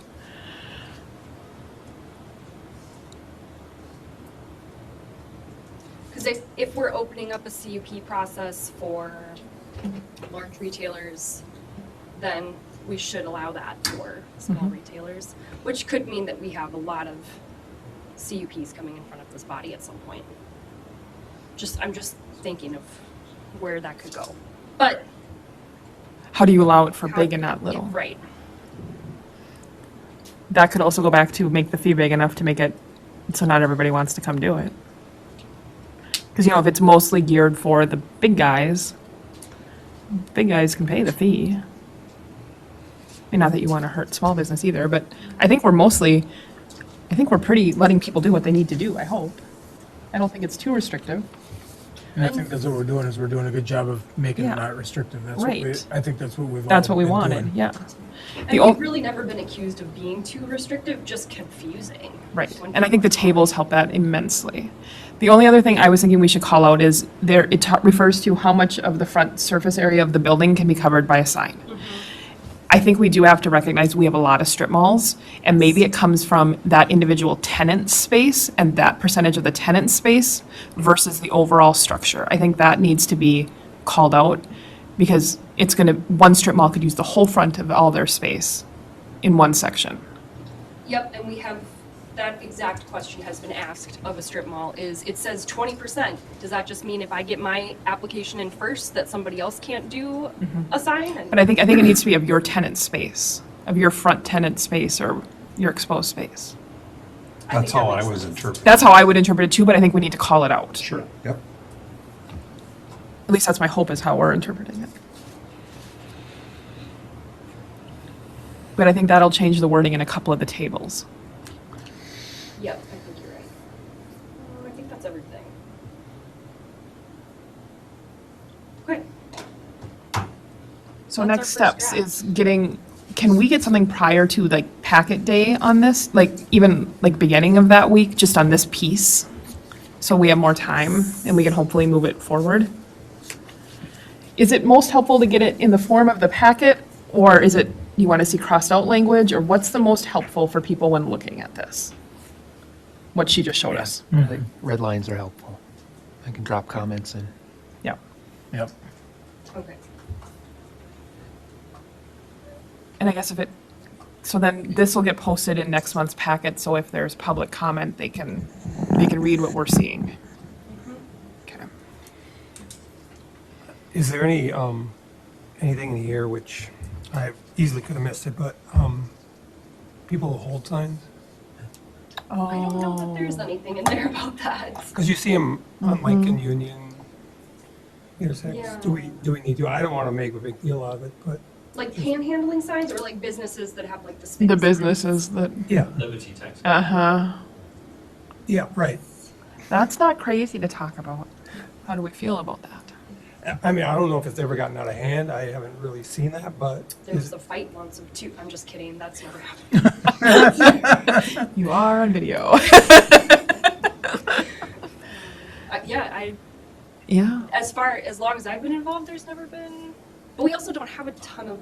Because if we're opening up a CUP process for large retailers, then we should allow that for small retailers, which could mean that we have a lot of CUPs coming in front of this body at some point. I'm just thinking of where that could go. But How do you allow it for big and not little? right. That could also go back to make the fee big enough to make it so not everybody wants to come do it. Because, if it's mostly geared for the big guys can pay the fee. I mean, not that you want to hurt small business either, but I think we're pretty letting people do what they need to do, I hope. I don't think it's too restrictive. And I think that's what we're doing, is we're doing a good job of making Yeah. it not restrictive. Right. I think that's what we've all That's what we been wanted, doing. yeah. And ol- we've really never been accused of being too restrictive, just confusing. Right, When and I think the people- tables help that immensely. The only other thing I was thinking we should call out is it refers to how much of the front surface area of the building can be covered by a sign. I think we do have to recognize we have a lot of strip malls, and maybe it comes from that individual tenant space and that percentage of the tenant space versus the overall structure. I think that needs to be called out, because one strip mall could use the whole front of all their space in one section. Yep, and we have, that exact question has been asked of a strip mall, it says 20%. Does that just mean if I get my application in first, that somebody else can't do a sign? And- But I think it needs to be of your tenant space, of your front tenant space or your exposed space. I think That's how that I makes was sense. interpreting. That's how I would interpret it too, but I think we need to call it out. Sure. Yep. At least that's my hope, is how we're interpreting it. But I think that'll change the wording in a couple of the tables. Yep, I think you're right. I think that's everything. Okay. So What's next our first steps draft? is can we get something prior to like packet day on this? Like even like beginning of that week, just on this piece? So we have more time and we can hopefully move it forward? Is it most helpful to get it in the form of the packet, or is it, you want to see crossed out language, or what's the most helpful for people when looking at this? What she just showed us. Like, red lines are helpful. I can drop comments in. Yeah. Yep. Okay. And I guess so then this will get posted in next month's packet, so if there's public comment, they can read what we're seeing. Okay. Is there anything in here which I easily could have missed it, but people who hold signs? I don't know that there's anything in there about that. Because you see them on like in Union intersects. Do we need to? I don't want to make a big deal out of it, but Like panhandling signs or like businesses that have like the space? The businesses that, yeah, Liberty tax. uh-huh. yeah, right. That's not crazy to talk about. How do we feel about that? I mean, I don't know if it's ever gotten out of hand. I haven't really seen that, but There was a fight once of two, I'm just kidding, that's never happened. You are on video. Yeah, Yeah. as long as I've been involved, there's never been, but we also don't have a ton of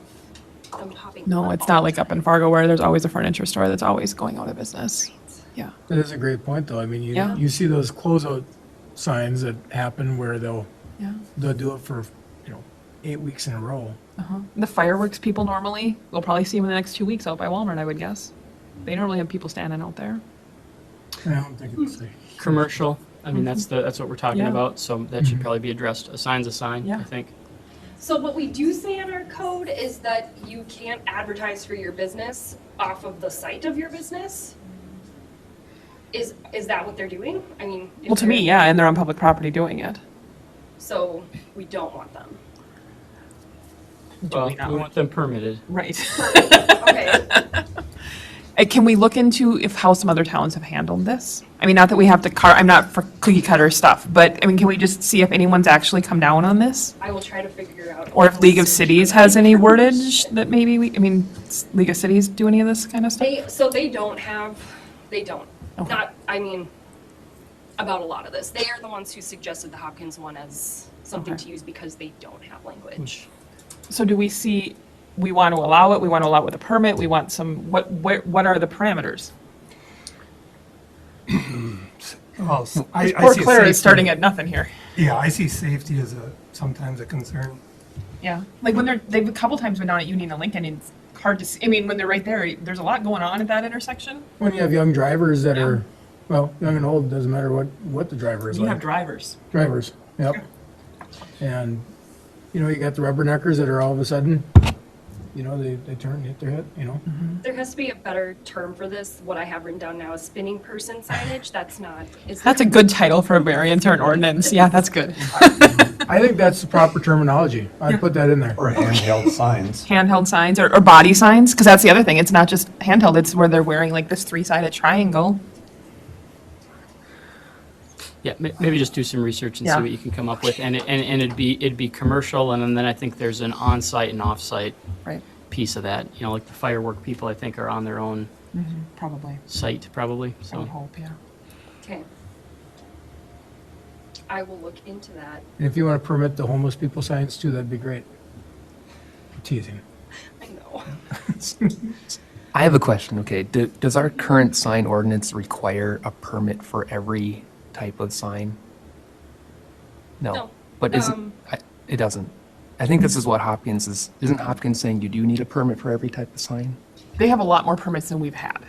them popping up. No, it's not like up in Fargo where there's always a furniture store that's always going out of business. Yeah. That is a great point, though. I mean, Yeah. you see those closeout signs that happen where they'll Yeah. do it for, 8 weeks in a row. Uh-huh. The fireworks people normally, we'll probably see them in the next 2 weeks out by Walmart, I would guess. They normally have people standing out there. I don't think it's Commercial, I mean, that's what we're talking Yeah. about, so that should probably be addressed. A sign's a sign, Yeah. I think. So what we do say in our code is that you can't advertise for your business off of the site of your business. Is that what they're doing? I mean. if Well, to me, they're- yeah, and they're on public property doing it. So we don't want them. Well, we not? we want them permitted. Right. Okay. Can we look into how some other towns have handled this? I mean, not that we have to I'm not for cookie cutter stuff, but I mean, can we just see if anyone's actually come down on this? I will try to figure out. Or if League of Cities has any wordage that maybe League of Cities do any of this kind of stuff? They don't. Okay. Not, I mean, about a lot of this. They are the ones who suggested the Hopkins one as something Okay. to use because they don't have language. So do we see, we want to allow it, we want to allow it with a permit, we want some, what are the parameters? well, I Poor see Claire is safety- starting at nothing here. Yeah, I see safety as sometimes a concern. Yeah, like when they've a couple times been down at Union and Lincoln, it's hard to see, I mean, when they're right there, there's a lot going on at that intersection. When you have young drivers that Yeah. are, well, young and old, doesn't matter what the driver is You have like. drivers. Drivers, yep. And, you got the rubberneckers that are all of a sudden, they turn, hit their head, There has to be a better term for this. What I have written down now is spinning person signage. That's not. That's a good title for a variant or an ordinance, yeah, that's good. I think that's the proper terminology. I'd put that in there. Or handheld signs. Handheld signs or body signs, because that's the other thing, it's not just handheld, it's where they're wearing like this three-sided triangle. Yeah, maybe just do some research and Yeah. see what you can come up with, and it'd be commercial, and then I think there's an on-site and off-site Right. piece of that. Like the firework people, I think, are on their own Probably, site, probably, I would so. hope, yeah. Okay. I will look into that. And if you want to permit the homeless people signs too, that'd be great. Teasing. I know. I have a question, okay. Does our current sign ordinance require a permit for every type of sign? No. But it doesn't. I think this is what Hopkins is, isn't Hopkins saying you do need a permit for every type of sign? They have a lot more permits than we've had.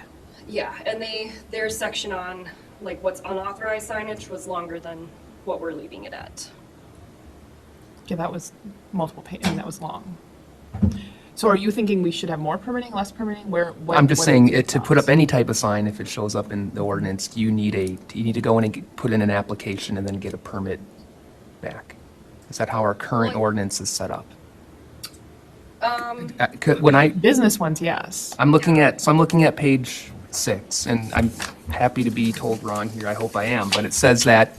Yeah, and their section on like what's unauthorized signage was longer than what we're leaving it at. Yeah, that was multiple pages, that was long. So are you thinking we should have more permitting, less permitting, I'm just what saying, are your to put up thoughts? any type of sign, if it shows up in the ordinance, you need to go in and put in an application and then get a permit back. Is that how our current Well, ordinance is set up? Um, When Business ones, yes. I'm looking at page 6, and I'm happy to be told wrong here, I hope I am, but it says that,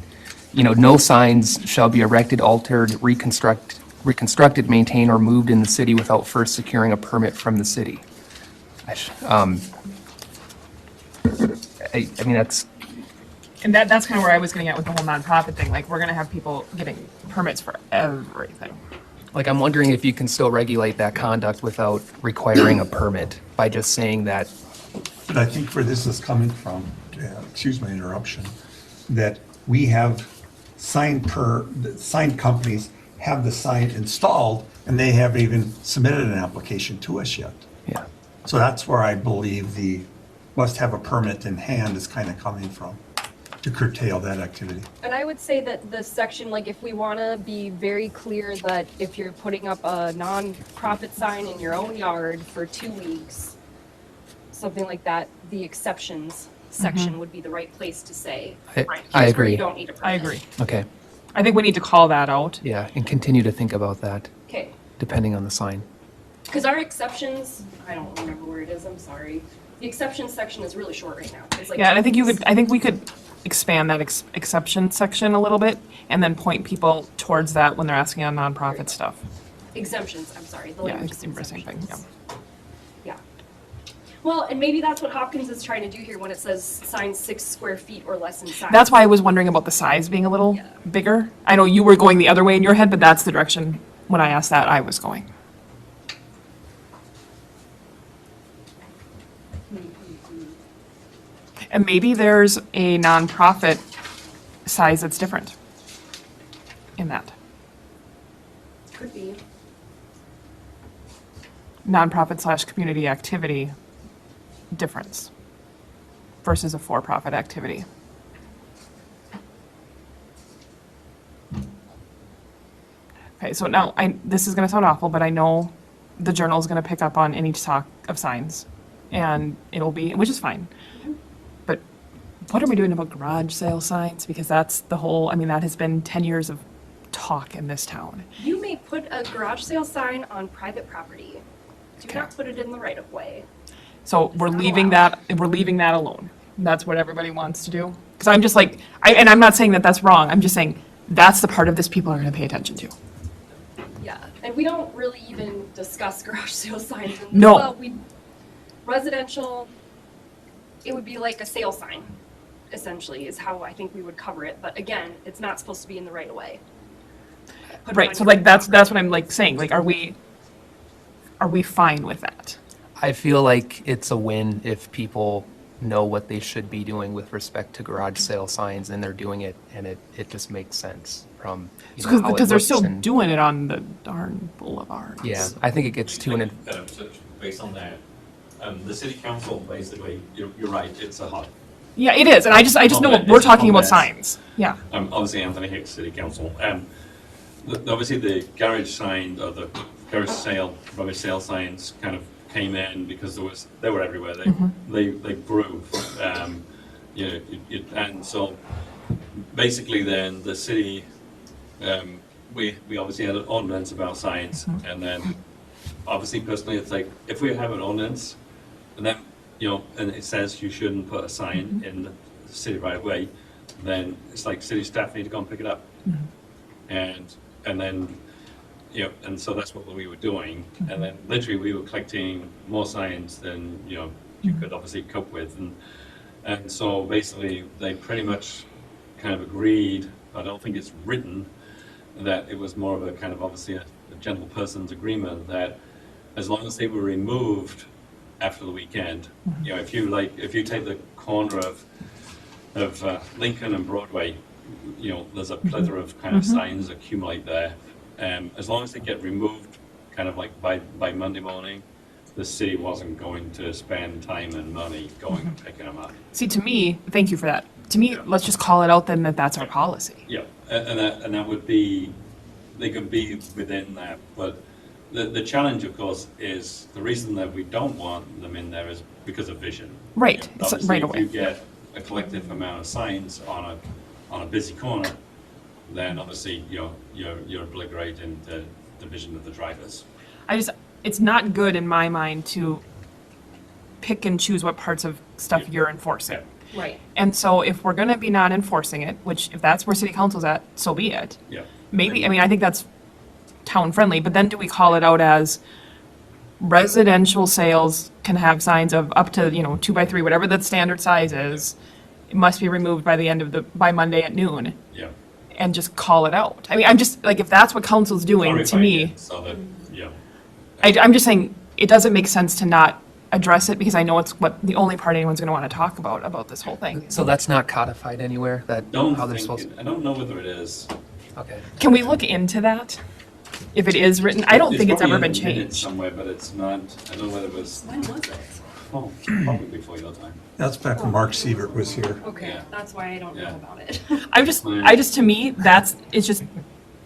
no signs shall be erected, altered, reconstructed, maintained, or moved in the city without first securing a permit from the city. I mean, that's, And that's kind of where I was getting at with the whole nonprofit thing, like, we're gonna have people getting permits for everything. like, I'm wondering if you can still regulate that conduct without requiring a permit by just saying that, But I think where this is coming from, excuse my interruption, that we have sign companies have the sign installed and they haven't even submitted an application to us yet. yeah. So that's where I believe the must have a permit in hand is kind of coming from, to curtail that activity. And I would say that the section, like if we want to be very clear that if you're putting up a non-profit sign in your own yard for 2 weeks, something like that, the exceptions section would be the right place to say. I Here's where agree. You don't need a permit. I agree. Okay. I think we need to call that out. Yeah, and continue to think about that, Okay, depending on the sign. because our exceptions, I don't remember where it is, I'm sorry. The exceptions section is really short right now. It's like Yeah, and I think we could expand that exception section a little bit and then point people towards that when they're asking on nonprofit stuff. Exemptions, I'm sorry, the Yeah, language it's is the same thing, exemptions. Yeah. Well, and maybe that's what Hopkins is trying to do here when it says signs 6 square feet or less in size. That's why I was wondering about the size being a little Yeah. bigger. I know you were going the other way in your head, but that's the direction, when I asked that, I was going. And maybe there's a nonprofit size that's different in that. Could be. Nonprofit / community activity difference versus a for-profit activity. Okay, so now, this is gonna sound awful, but I know the Journal's gonna pick up on any talk of signs, and it'll be, which is fine. But what are we doing about garage sale signs? Because that's the whole, I mean, that has been 10 years of talk in this town. You may put a garage sale sign on private property. Do Okay. not put it in the right of way. So we're not leaving allowed. we're leaving that alone. That's what everybody wants to do. Because I'm just like, and I'm not saying that that's wrong, I'm just saying that's the part of this people are gonna pay attention to. Yeah, and we don't really even discuss garage sale signs. No. Well, residential, it would be like a sale sign, essentially, is how I think we would cover it. But again, it's not supposed to be in the right of way. Put it Right, on so your like that's property. what I'm like saying, like, are we fine with that? I feel like it's a win if people know what they should be doing with respect to garage sale signs and they're doing it and it just makes sense from, you know, how it Because they're looks still and- doing it on the darn boulevards. Yeah, I think it gets too, So based on that, the city council, basically, you're right, it's a hot. Yeah, it is, and I just know Comment, we're it's a talking about comment. signs, yeah. Obviously Anthony Hicks, city council. Obviously the garage sign, or the garage sale, rubbish sale signs kind of came in because they were everywhere. They grew. You know, and so basically then the city, we obviously had an ordinance about signs, and then obviously personally it's like, if we have an ordinance, and then, you know, and it says you shouldn't put a sign in the city right away, then it's like city staff need to go and pick it up. And then, you know, and so that's what we were doing. And then literally we were collecting more signs than, you know, you could obviously cope with. And so basically they pretty much kind of agreed, I don't think it's written, that it was more of a kind of obviously a gentle person's agreement that as long as they were removed after the weekend, you know, if you take the corner of Lincoln and Broadway, you know, there's a plethora of kind of signs accumulate there. As long as they get removed kind of like by Monday morning, the city wasn't going to spend time and money going and picking them up. See, to me, thank you for that. To me, let's just call it out then that that's our policy. Yeah, and that would be, they could be within that, but the challenge, of course, is the reason that we don't want them in there is because of vision. Right, You know, it's obviously, right if away. you get a collective amount of signs on a busy corner, then obviously, you know, you're obliterating the vision of the drivers. It's not good in my mind to pick and choose what parts of stuff Yeah. you're enforcing. Right. And so if we're gonna be not enforcing it, which if that's where city council's at, so be it. Yeah. Maybe, I mean, I think that's town friendly, but then do we call it out as residential sales can have signs of up to, 2x3, whatever the standard size is, it must be removed by the end of by Monday at noon, Yeah. and just call it out. I mean, I'm just, like, if that's what council's doing, to Clarifying me, it So that, yeah. I'm just saying, it doesn't make sense to not address it, because I know it's the only part anyone's gonna wanna talk about this whole thing. so that's not codified anywhere, that, Don't how they're think, supposed, I don't know whether it is. okay. Can we look into that? If it is written, I don't think it's probably ever in been the minutes changed. somewhere, but it's not, I don't know whether it was, When was it? oh, probably before your time. That's back when Mark Sievert was here. Okay, Yeah. that's why I don't know Yeah. about it. I just, to me, it's just,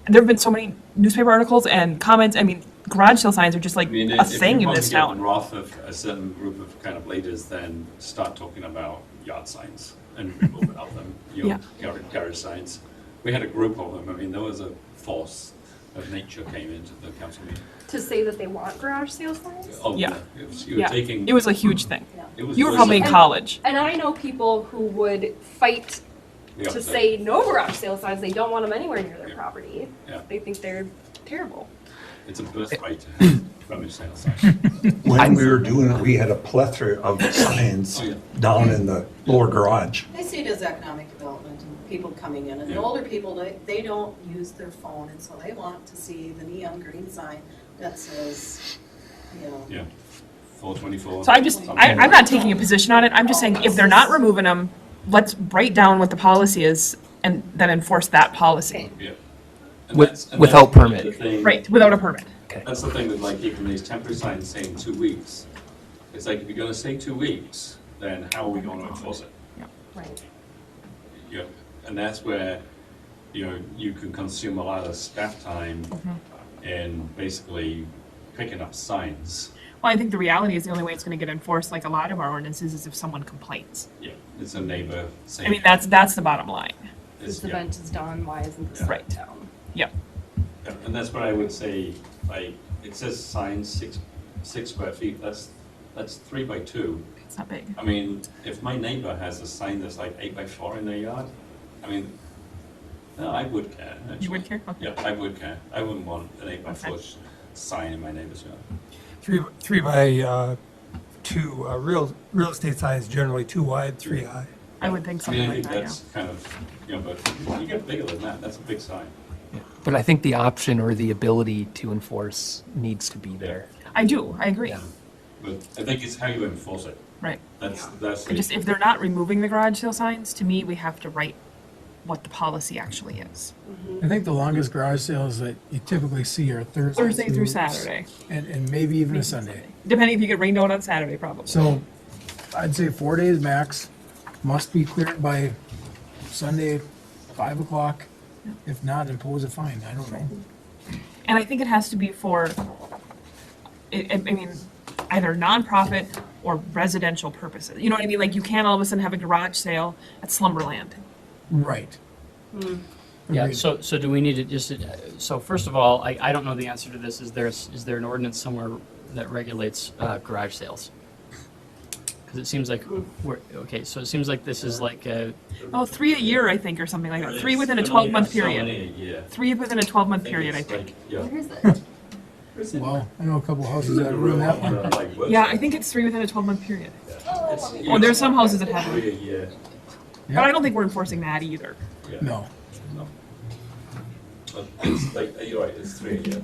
there have been so many newspaper articles and comments, I mean, garage sale signs are just like I mean, a if thing you in want this to get the town. wrath of a certain group of kind of leaders, then start talking about yard signs and remove it out of them, you know, garage signs. we had a group of them. I mean, there was a force of nature came into the council meeting. To say that they want garage sale signs? Oh, Yeah. You were Yeah, taking. it was a huge thing. it was You were worse probably in than- college. And I know people who would fight Yeah, to say no garage sale signs. They don't want them anywhere near their property. Yeah. They think they're terrible. It's a birthright to have rummage sale signs. When we were doing it, we had a plethora of signs Oh, yeah. down in the lower garage. I see it as economic development and people coming in, and the Yeah. older people, they don't use their phone, and so they want to see the neon green sign that says, you know. Yeah. 424. So I'm not taking a position on it. I'm just saying if they're not removing them, let's write down what the policy is and then enforce that policy. Yeah. And With- that's- and without that's the permit. thing- Right, without a permit. That's the thing with like even these temporary signs saying 2 weeks. It's like, if you're gonna say 2 weeks, then how are we gonna enforce it? Right. Yeah, and that's where, you know, you can consume a lot of staff time in basically picking up signs. Well, I think the reality is the only way it's gonna get enforced, like a lot of our ordinances, is if someone complains. Yeah. It's a neighbor saying. I mean, that's the bottom line. It's- This yeah. event is done, why isn't this Right. town? Yep. Yeah, and that's what I would say, like, it says signs 6 square feet, that's 3 by 2. It's not big. I mean, if my neighbor has a sign that's like 8 by 4 in their yard, I mean, no, I would care. You actually. would care? Okay. Yeah, I would care. I wouldn't want an 8 by Okay. 4 sign in my neighbor's yard. 3 by 2, real estate sign is generally 2 wide, 3 high. I would think I mean, something I like think that, yeah. that's kind of, you know, but you get bigger than that, that's a big sign. But I think the option or the ability to enforce needs to be there. I do, I agree. Yeah. But I think it's how you enforce it. Right. That's I just, if they're not removing the garage sale signs, to me, we have to write what the policy actually is. I think the longest garage sales that you typically see are Thursday through Saturday, And maybe even a Sunday. depending if you get rained out on Saturday, probably. So I'd say 4 days max, must be cleared by Sunday, 5 o'clock. If not, impose a fine. I don't know. And I think it has to be for, I mean, either nonprofit or residential purposes. You know what I mean? Like, you can't all of a sudden have a garage sale at Slumberland. Right. Yeah, Agreed. so do we need to just, so first of all, I don't know the answer to this. Is there an ordinance somewhere that regulates garage sales? Because it seems like okay, so it seems like this is like Oh, 3 a year, I think, or something like that. 3 within a It's only 12-month so many period. a year. 3 within a 12-month period, I it's think. like, yeah. Where is it? Well, I know a couple houses that ruin that one. Like, what's Yeah, that? I think it's 3 within a 12-month period. It's- Oh, there's some houses that have it. 3 a year. But I don't think we're enforcing that either. Yeah. No. No. But it's like, you're right, it's 3 a year.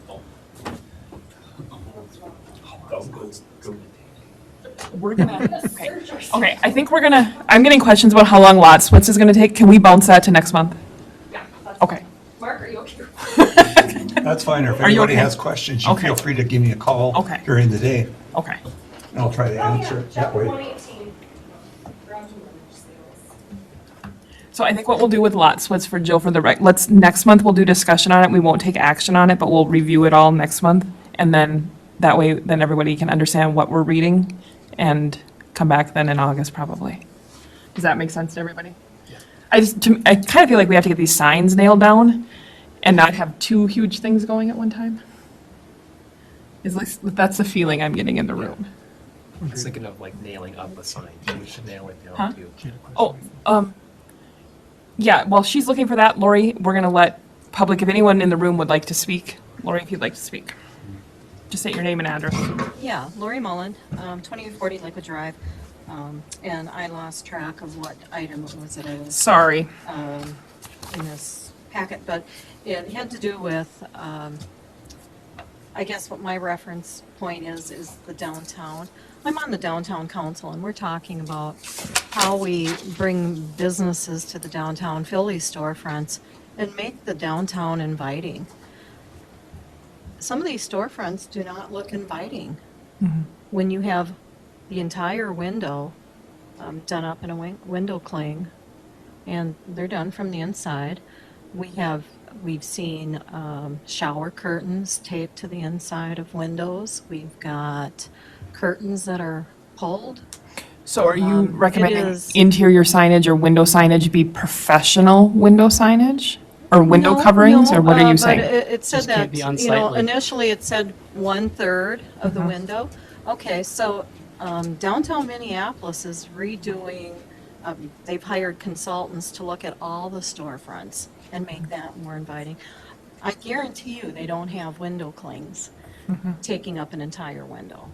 Oh. That was good. We're gonna, okay, I think I'm getting questions about how long lot splits is gonna take. Can we bounce that to next month? Yeah. that's Okay. fine. Mark, are you okay? That's fine, or if Are you anybody okay? has questions, you Okay. feel free to give me a call Okay. during the day, Okay. and I'll try to answer it that Chapter way. 118. Garage and garage sales. So I think what we'll do with lot splits for Jill for the next month, we'll do discussion on it. We won't take action on it, but we'll review it all next month. And then that way, then everybody can understand what we're reading and come back then in August probably. Does that make sense to everybody? I kind of feel like we have to get these signs nailed down and not have 2 huge things going at one time. That's the feeling I'm getting in the room. I was thinking of like nailing up a sign. We should nail it Huh? down too. Oh, yeah, while she's looking for that, Lori, we're gonna let public, if anyone in the room would like to speak, Lori, if you'd like to speak. Just state your name and address. Yeah, Lori Mullen, 2840 Lakewood Drive, and I lost track of what item it was that I was Sorry. in this packet, but it had to do with, I guess what my reference point is the downtown. I'm on the downtown council, and we're talking about how we bring businesses to the downtown, fill these storefronts, and make the downtown inviting. Some of these storefronts do not look inviting. When you have the entire window done up in a window cling, and they're done from the inside. We've seen shower curtains taped to the inside of windows. We've got curtains that are pulled. So are you It recommending is- interior signage or window signage be professional window signage? Or window No, coverings, no, or what are you but saying? it said Just can't that, be you know, unsightly. initially it said 1/3 of Mm-hmm. the window. Okay, so downtown Minneapolis is redoing, they've hired consultants to look at all the storefronts and make that more inviting. I guarantee you, they don't have window clings Mm-hmm. taking up an entire window.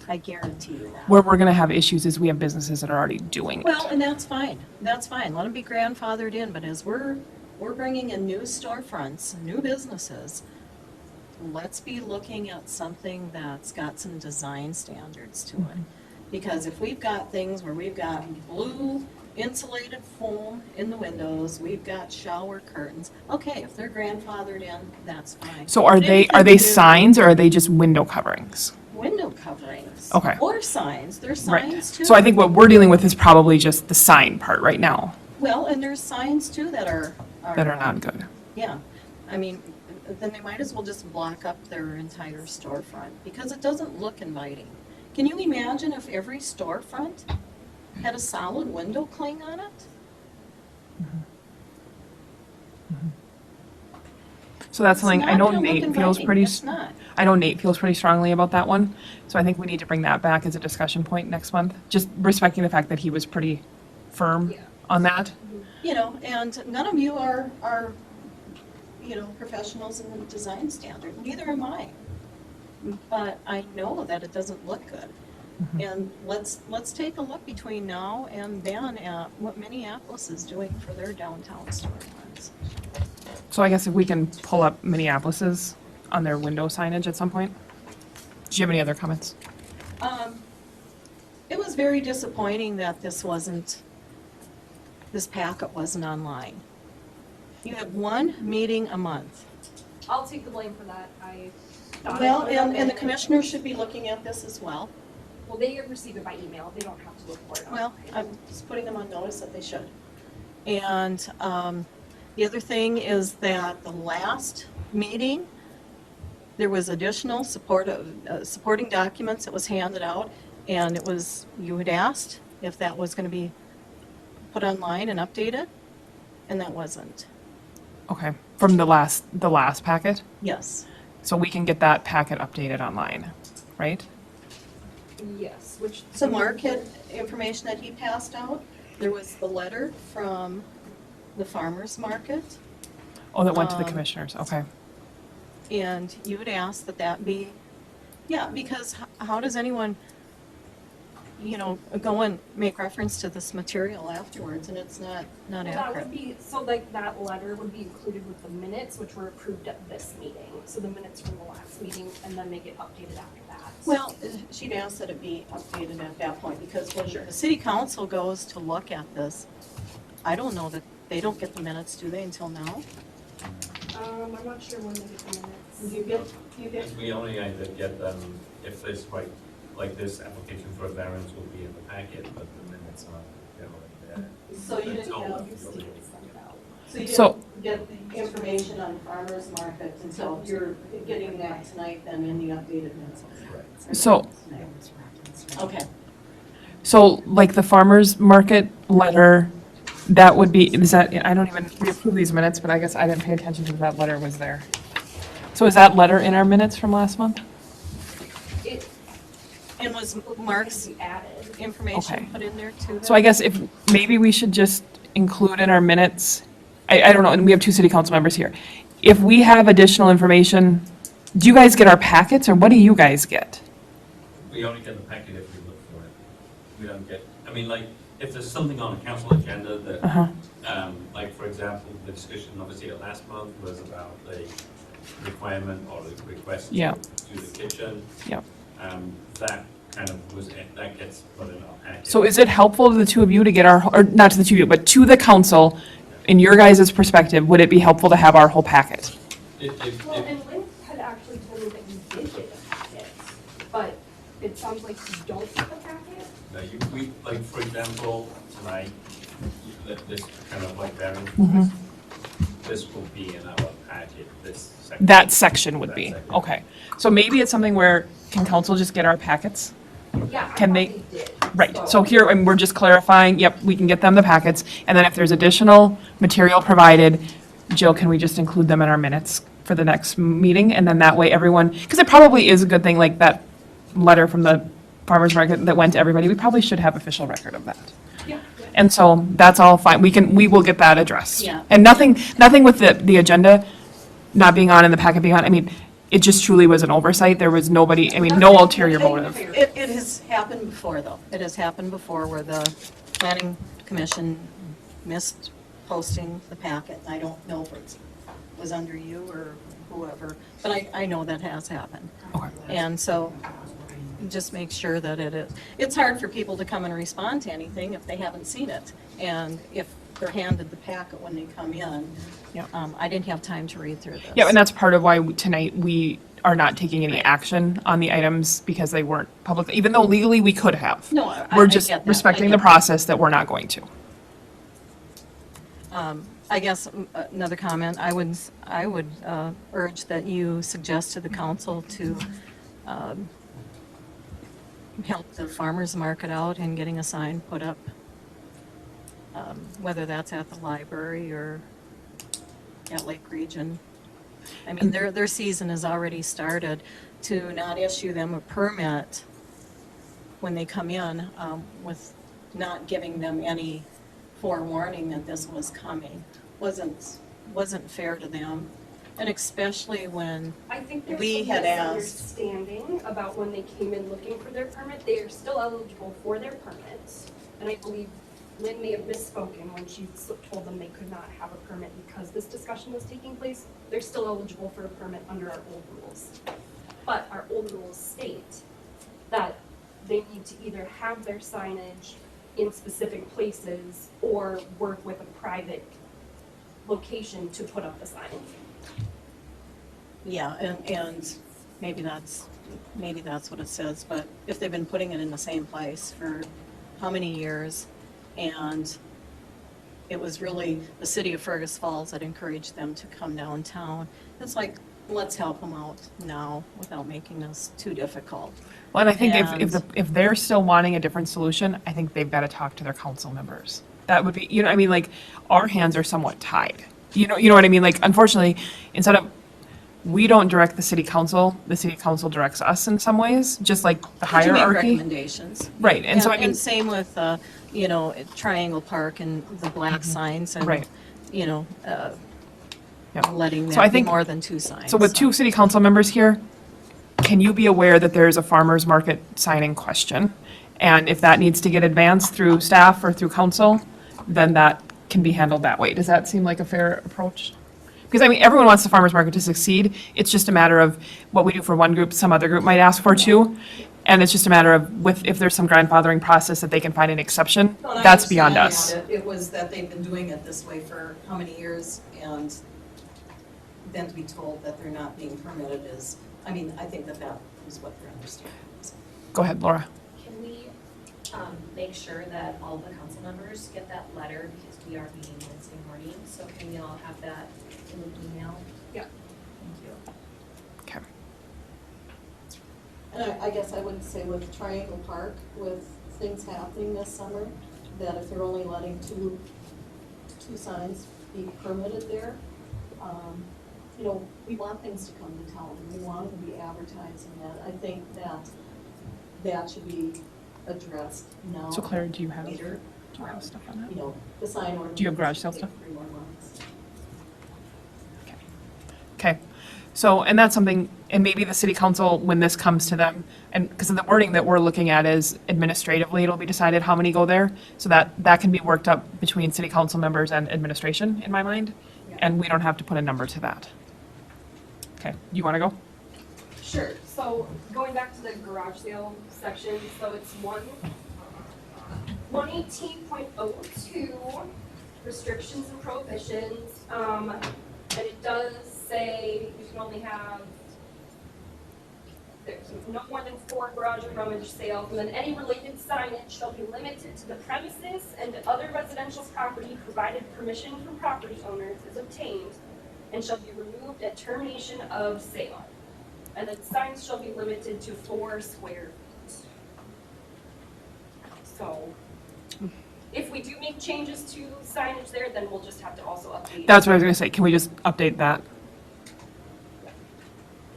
I guarantee you that. Where we're gonna have issues is we have businesses that are already doing it. Well, and that's fine, that's fine, let them be grandfathered in, but as we're bringing in new storefronts, new businesses, let's be looking at something that's got some design standards to it. Because if we've got things where we've got blue insulated foam in the windows, we've got shower curtains, okay, if they're grandfathered in, that's fine. So are But they anything to do- signs or are they just window coverings? Window coverings. Okay. Or signs, there's Right. signs too. So I think what we're dealing with is probably just the sign part right now Well, and there's signs too that are. that are not good. Yeah, I mean, then they might as well just block up their entire storefront, because it doesn't look inviting. Can you imagine if every storefront had a solid window cling on it? So that's something, It's I not know gonna look Nate feels inviting. pretty, It's not. I know Nate feels pretty strongly about that one. So I think we need to bring that back as a discussion point next month, just respecting the fact that he was pretty firm on that. You know, and none of you are, you know, professionals in the design standard, neither am I. But I know that it doesn't look good. And let's take a look between now and then at what Minneapolis is doing for their downtown storefronts. So I guess if we can pull up Minneapolis's on their window signage at some point. Do you have any other comments? It was very disappointing that this packet wasn't online. You have one meeting a month. I'll take the blame for that. I thought I Well, put it up and the in- commissioners should be looking at this as well. Well, they receive it by email. They don't have to look for it. Well, I'm just putting them on notice that they should. And the other thing is that the last meeting, there was additional supporting documents that was handed out, and it was, you had asked if that was going to be put online and updated, and that wasn't. Okay, from the last packet? Yes. So we can get that packet updated online, right? Yes, which. So Mark had information that he passed out. There was the letter from the farmer's market, Oh, that went to the Um, commissioners, okay. and you had asked that be, yeah, because how does anyone, you know, go and make reference to this material afterwards, and it's not Well, that accurate? would be, so like that letter would be included with the minutes, which were approved at this meeting. So the minutes from the last meeting, and then they get updated after that. Well, she'd asked that it be updated at that point, because when the city council goes to look at this, I don't know that, they don't get the minutes, do they, until now? I'm not sure when they get the minutes. You get, Because we only either get them if there's like this application for a variance will be in the packet, but the minutes are generally there. so you It's didn't all- have, so you So- didn't get the information on farmer's market until you're getting that tonight, then in the updated minutes? So, Okay. so like the farmer's market letter, that would be, is that, I don't even, we approve these minutes, but I guess I didn't pay attention to that letter was there. So is that letter in our minutes from last month? It And was Mark's can be added. Okay. information put in there too? So I guess if, maybe we should just include in our minutes, I don't know, and we have two city council members here. If we have additional information, do you guys get our packets, or what do you guys get? We only get the packet if we look for it. We don't get, I mean, like, if there's something on a council agenda Uh-huh. that, like, for example, the discussion obviously last month was about the requirement or the request to Yeah. do the kitchen. Yep. That kind of was, that gets put in our packet. So is it helpful to the two of you to get our, or not to the two of you, but to the council, in your guys' perspective, would it be helpful to have our whole packet? Well, and Lynn had actually told me that you did get the packet, but it sounds like you don't get the packet. No, we, like, for example, tonight, this kind of like variance, Mm-hmm. this will be in our packet, this section. That section would That be, section. okay. So maybe it's something where, can council just get our packets? Yeah, I Can thought they- they did. Right, so here, and we're just clarifying, yep, we can get them the packets, and then if there's additional material provided, Jill, can we just include them in our minutes for the next meeting? And then that way everyone, because it probably is a good thing, like that letter from the farmer's market that went to everybody, we probably should have official record of that. Yeah. And so that's all fine, we will get that addressed. Yeah. And nothing with the agenda not being on and the packet being on, I mean, it just truly was an oversight, there was nobody, I mean, no ulterior motive. It has happened before, though. It has happened before where the planning commission missed posting the packet. I don't know if it was under you or whoever, but I know that has happened. Okay. And so just make sure that it's hard for people to come and respond to anything if they haven't seen it. And if they're handed the packet when they come in, Yep. I didn't have time to read through this. Yeah, and that's part of why tonight we are not taking any action on the items because they weren't public, even though legally we could have. No, I We're get just that. I respecting get the that. process that we're not going to. I guess another comment, I would urge that you suggest to the council to help the farmer's market out in getting a sign put up, whether that's at the library or at Lake Region. I mean, their season has already started. To not issue them a permit when they come in with not giving them any forewarning that this was coming wasn't fair to them. And especially when I think there's we a had asked. misunderstanding about when they came in looking for their permit. They are still eligible for their permits. And I believe Lynn may have misspoken when she told them they could not have a permit because this discussion was taking place. They're still eligible for a permit under our old rules. But our old rules state that they need to either have their signage in specific places or work with a private location to put up the sign. Yeah, and maybe that's what it says, but if they've been putting it in the same place for how many years, and it was really the city of Fergus Falls that encouraged them to come downtown, it's like, let's help them out now without making this too difficult. Well, and I think And- if they're still wanting a different solution, I think they've got to talk to their council members. That would be, you know, I mean, like, our hands are somewhat tied. You know what I mean? Like, unfortunately, instead of, we don't direct the city council directs us in some ways, just like the But you make hierarchy. recommendations. Right, and so I mean, And same with, at Triangle Park and the black signs and, Mm-hmm. Right. you know, yeah. letting So I that be think- more than two signs. So with two city council members here, can you be aware that there's a farmer's market signing question? And if that needs to get advanced through staff or through council, then that can be handled that way. Does that seem like a fair approach? Because I mean, everyone wants the farmer's market to succeed. It's just a matter of what we do for one group, some other group might ask for too. And it's just a matter of if there's some grandfathering process that they can find an exception, Well, and I that's beyond understand us. that It was that they've been doing it this way for how many years, and then to be told that they're not being permitted is, I think that is what their understanding is. Go ahead, Laura. Can we make sure that all the council members get that letter, because we are meeting Wednesday morning, so can we all have that in an email? Yeah. Thank you. Okay. And I guess I would say with Triangle Park, with things happening this summer, that if they're only letting two signs be permitted there, we want things to come to town, and we want to be advertising that. I think that should be addressed now. So Claire, do you have Later, stuff on that? the sign ordinance. Do you have garage sale take stuff? 3 more months. Okay, so, and that's something, and maybe the city council, when this comes to them, and, because of the wording that we're looking at is administratively, it'll be decided how many go there, so that can be worked up between city council members and administration, in my mind, and we don't have to put a number to that. Okay, you want to go? Sure, so going back to the garage sale section, so it's 118.02, restrictions and prohibitions, and it does say you can only have, there's no more than 4 garage or rummage sales, and then any related signage shall be limited to the premises and to other residential property provided permission from property owners is obtained and shall be removed at termination of sale. And then signs shall be limited to 4 square feet. So if we do make changes to signage there, then we'll just have to also update. That's what I was gonna say. Can we just update that?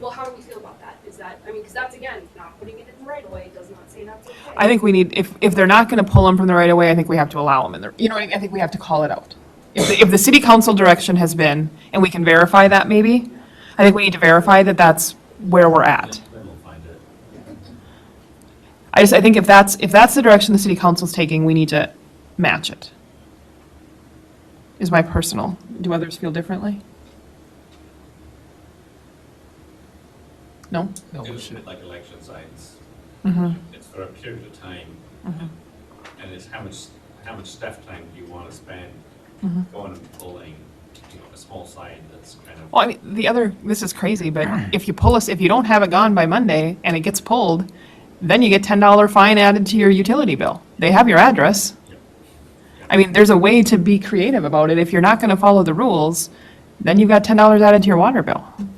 Well, how do we feel about that? Is that, I mean, because that's, again, not putting it in the right of way, does not say that's okay. I think we need, if they're not gonna pull them from the right of way, I think we have to allow them in the, you know, I think we have to call it out. If the city council direction has been, and we can verify that maybe, I think we need to verify that that's where we're at. Then we'll find it. I think if that's the direction the city council's taking, we need to match it. Is my personal, do others feel differently? No? No, It we was a should. bit like election signs. Mm-hmm. It's for a period of time. And it's how much staff time do you want to spend going and pulling, a small sign that's kind of. Well, I mean, this is crazy, but if you don't have it gone by Monday and it gets pulled, then you get $10 fine added to your utility bill. They have your address. I mean, there's a way to be creative about it. If you're not gonna follow the rules, then you've got $10 added to your water bill. And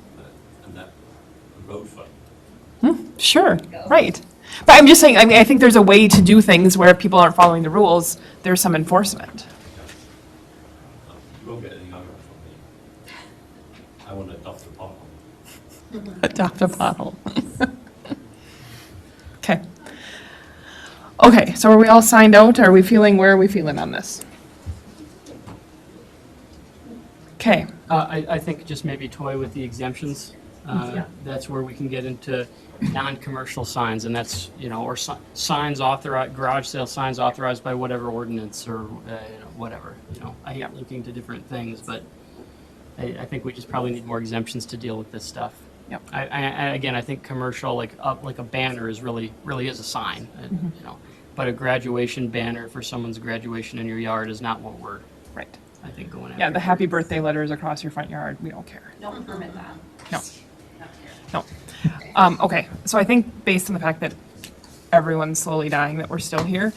that road fund. Sure, right. But I'm just saying, I mean, I think there's a way to do things where if people aren't following the rules, there's some enforcement. You won't get any argument from me. I want to adopt the bottle. Adopt a pothole. Okay. Okay, so are we all signed out? Are we feeling, where are we feeling on this? Okay, I think just maybe toy with the exemptions. Yeah. That's where we can get into non-commercial signs, and that's, or signs authorized, garage sale signs authorized by whatever ordinance or, whatever, I hate looking to different things, but I think we just probably need more exemptions to deal with this stuff. Yep. Again, I think commercial, like a banner is really is a sign, but a graduation banner for someone's graduation in your yard is not what we're, right. I think, going after. Yeah, the happy birthday letters across your front yard, we don't care. Don't permit that. No. No. Okay, so I think based on the fact that everyone's slowly dying, that we're still here,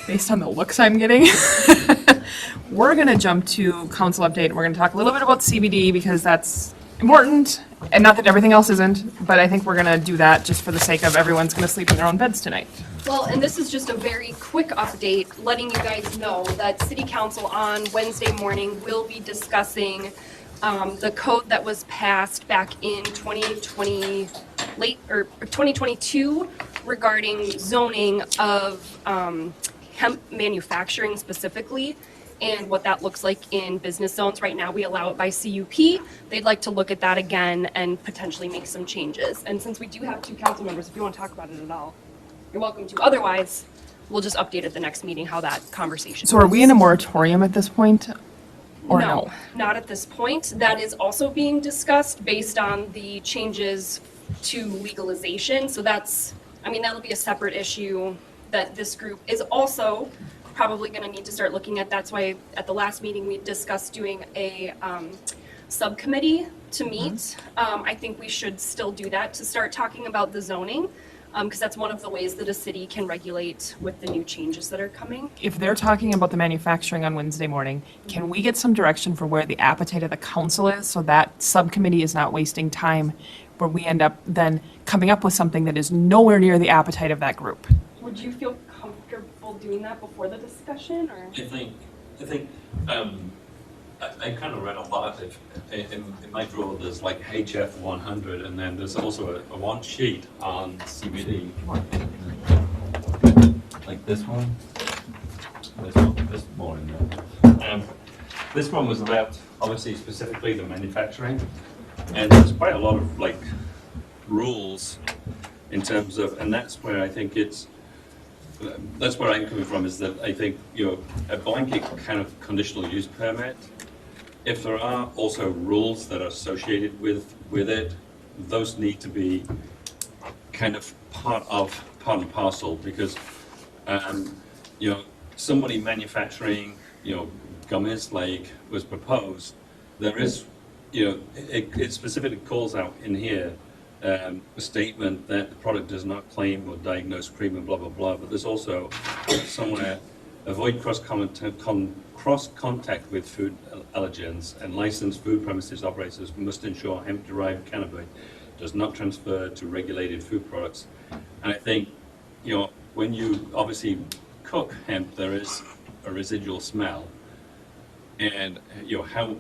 based on the looks I'm getting, we're gonna jump to council update. We're gonna talk a little bit about CBD because that's important, and not that everything else isn't, but I think we're gonna do that just for the sake of everyone's gonna sleep in their own beds tonight. Well, and this is just a very quick update, letting you guys know that City Council on Wednesday morning will be discussing the code that was passed back in 2022 regarding zoning of hemp manufacturing specifically, and what that looks like in business zones. Right now, we allow it by CUP. They'd like to look at that again and potentially make some changes. And since we do have 2 council members, if you want to talk about it at all, you're welcome to. Otherwise, we'll just update at the next meeting how that conversation So are goes. we in a moratorium at this point? Or no? Not at this point. That is also being discussed based on the changes to legalization. So that's, that'll be a separate issue that this group is also probably going to need to start looking at. That's why at the last meeting, we discussed doing a subcommittee to meet. I think we should still do that to start talking about the zoning, because that's one of the ways that a city can regulate with the new changes that are coming. If they're talking about the manufacturing on Wednesday morning, can we get some direction for where the appetite of the council is so that subcommittee is not wasting time where we end up then coming up with something that is nowhere near the appetite of that group? Would you feel comfortable doing that before the discussion, or? I think I kind of read a lot of it. In my drawer, there's like HF 100, and then there's also a one sheet on CBD. Like this one. There's more in there. This one was about, obviously, specifically the manufacturing. And there's quite a lot of like rules in terms of, and that's where I think that's where I'm coming from, is that I think, a blanket kind of conditional use permit, if there are also rules that are associated with it, those need to be kind of part and parcel, because, somebody manufacturing, gummies like was proposed, there is, it specifically calls out in here, a statement that the product does not claim or diagnose cream and blah, blah, blah, but there's also somewhere, avoid cross-contact with food allergens, and licensed food premises operators must ensure hemp-derived cannabis does not transfer to regulated food products. And I think, when you obviously cook hemp, there is a residual smell. And, you know, how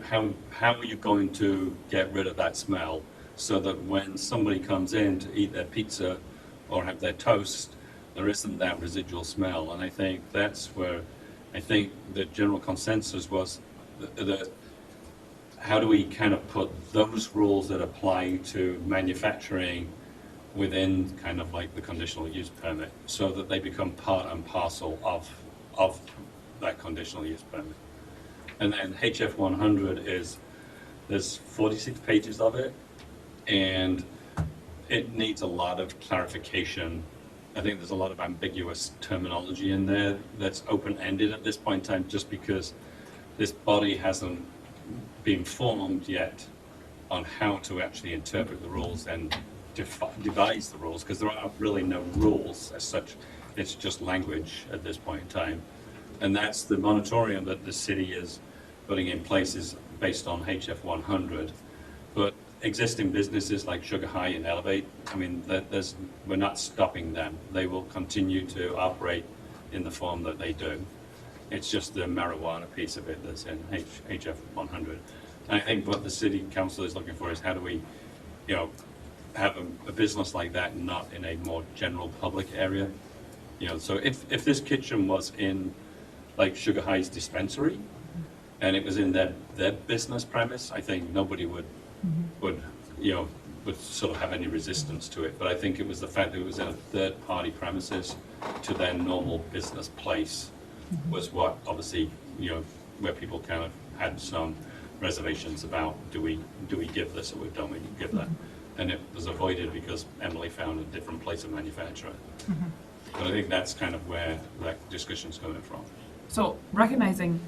are you going to get rid of that smell so that when somebody comes in to eat their pizza or have their toast, there isn't that residual smell? And I think that's where I think the general consensus was that how do we kind of put those rules that apply to manufacturing within kind of like the conditional use permit so that they become part and parcel of that conditional use permit. And then HF 100 there's 46 pages of it, and it needs a lot of clarification. I think there's a lot of ambiguous terminology in there that's open-ended at this point in time, just because this body hasn't been formed yet on how to actually interpret the rules and devise the rules, because there are really no rules as such. It's just language at this point in time. And that's the moratorium that the city is putting in place is based on HF 100. But existing businesses like Sugar High and Elevate, I mean, we're not stopping them. They will continue to operate in the form that they do. It's just the marijuana piece of it that's in HF 100. And I think what the city council is looking for is how do we, you know, have a business like that not in a more general public area. You know, so if this kitchen was in like Sugar High's dispensary and it was in their business premise, I think nobody would sort of have any resistance to it. But I think it was the fact that it was in a third party premises to their normal business place was what obviously, you know, where people kind of had some reservations about do we give this or don't we give that? And it was avoided because Emily found a different place of manufacture. But I think that's kind of where that discussion's coming from. So recognizing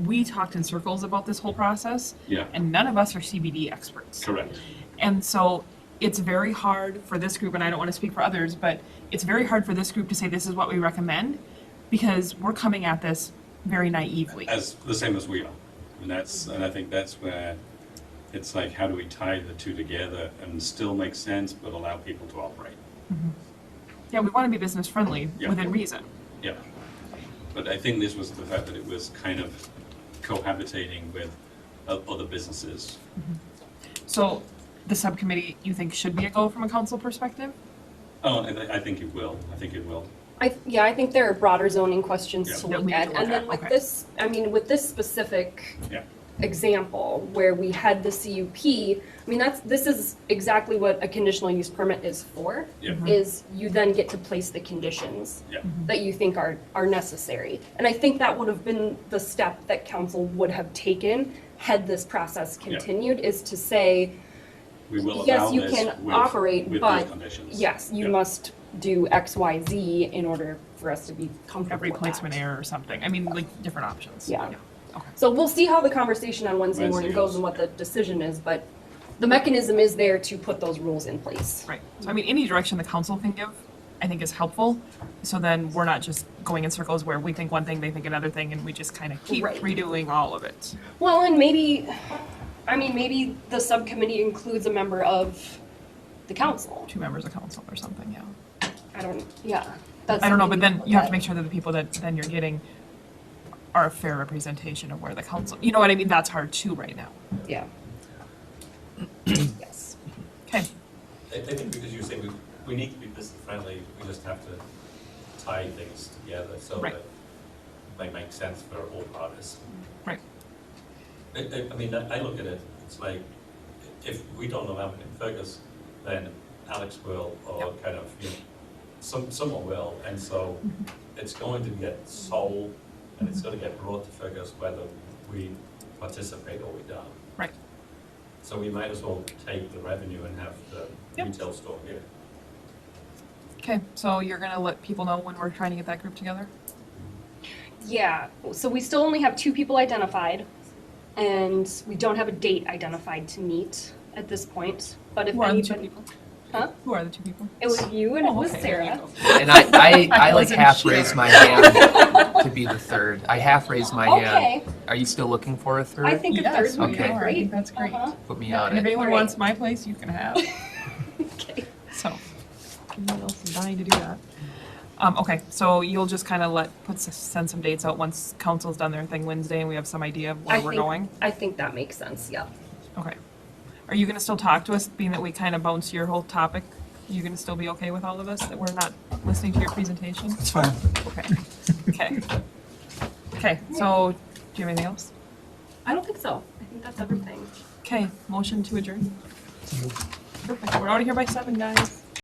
we talked in circles about this whole process, Yeah. and none of us are CBD experts. Correct. And so it's very hard for this group, and I don't want to speak for others, but it's very hard for this group to say this is what we recommend, because we're coming at this very naively. As the same as we are. And I think that's where it's like, how do we tie the two together and still make sense, but allow people to operate? Yeah, we want to be business friendly Yeah. within reason. Yeah. But I think this was the fact that it was kind of cohabitating with other businesses. So the subcommittee, you think, should be a go from a council perspective? Oh, and I think it will. I think it will. I think there are broader zoning questions Yeah. to That look we need at. to look And then at, with okay. this, I mean, with this specific Yeah. example where we had the CUP, I mean, this is exactly what a conditional use permit is for, Yeah. is you then get to place the conditions Yeah. that you think are necessary. And I think that would have been the step that council would have taken had this process continued, is to say, We will allow yes, you this can with- operate, with but these conditions. yes, you Yeah. must do X, Y, Z in order for us to be comfortable Every with placement that. error or something. I mean, like different options. Yeah. Okay. So we'll see how the conversation on Wednesday morning Wednesday goes goes. and what the decision is, but the mechanism is there to put those rules in place. Right. So I mean, any direction the council can give, I think is helpful. So then we're not just going in circles where we think one thing, they think another thing, and we just kind of keep Right. redoing all of it. Well, and maybe the subcommittee includes a member of the council. 2 members of council or something, yeah. That's I don't know, something but then look you have at. to make sure that the people that then you're getting are a fair representation of where the council, you know what I mean? That's hard too right now. Yeah. Yes. Okay. I think because you say we need to be business friendly, we just have to tie things together so Right. that it may make sense for all parties. Right. I mean, I look at it, it's like, if we don't allow it in Fergus, then Alex will, or kind of, you know, someone will, and so it's going to get sold, and it's going to get brought to Fergus whether we participate or we don't. Right. So we might as well take the revenue and have the Yep. retail store here. Okay, so you're gonna let people know when we're trying to get that group together? Yeah, so we still only have 2 people identified, and we don't have a date identified to meet at this point, but if Who are the 2 anybody. people? Huh? Who are the 2 people? It was you and it Oh, was okay, there you Sarah. go. And I like wasn't half sure. raised my hand to be the third. I half raised my Okay. hand. Are you still looking for a third? I think a Yes, third would we be Okay. are. I great. think that's great. Uh-huh. Put me And on if it. anyone Alright. wants my place, you can have. Okay. So, anyone else is dying to do that. Okay, so you'll just kind of send some dates out once council's done their thing Wednesday and we have some idea of where we're going? I think that makes sense, yeah. Okay. Are you gonna still talk to us, being that we kind of bounced your whole topic? You gonna still be okay with all of us, that we're not listening to your presentation? It's fine. Okay. Okay. Okay, so, do you have anything else? I don't think so. I think that's everything. Okay, motion to adjourn. Perfect, we're out of here by 7, guys.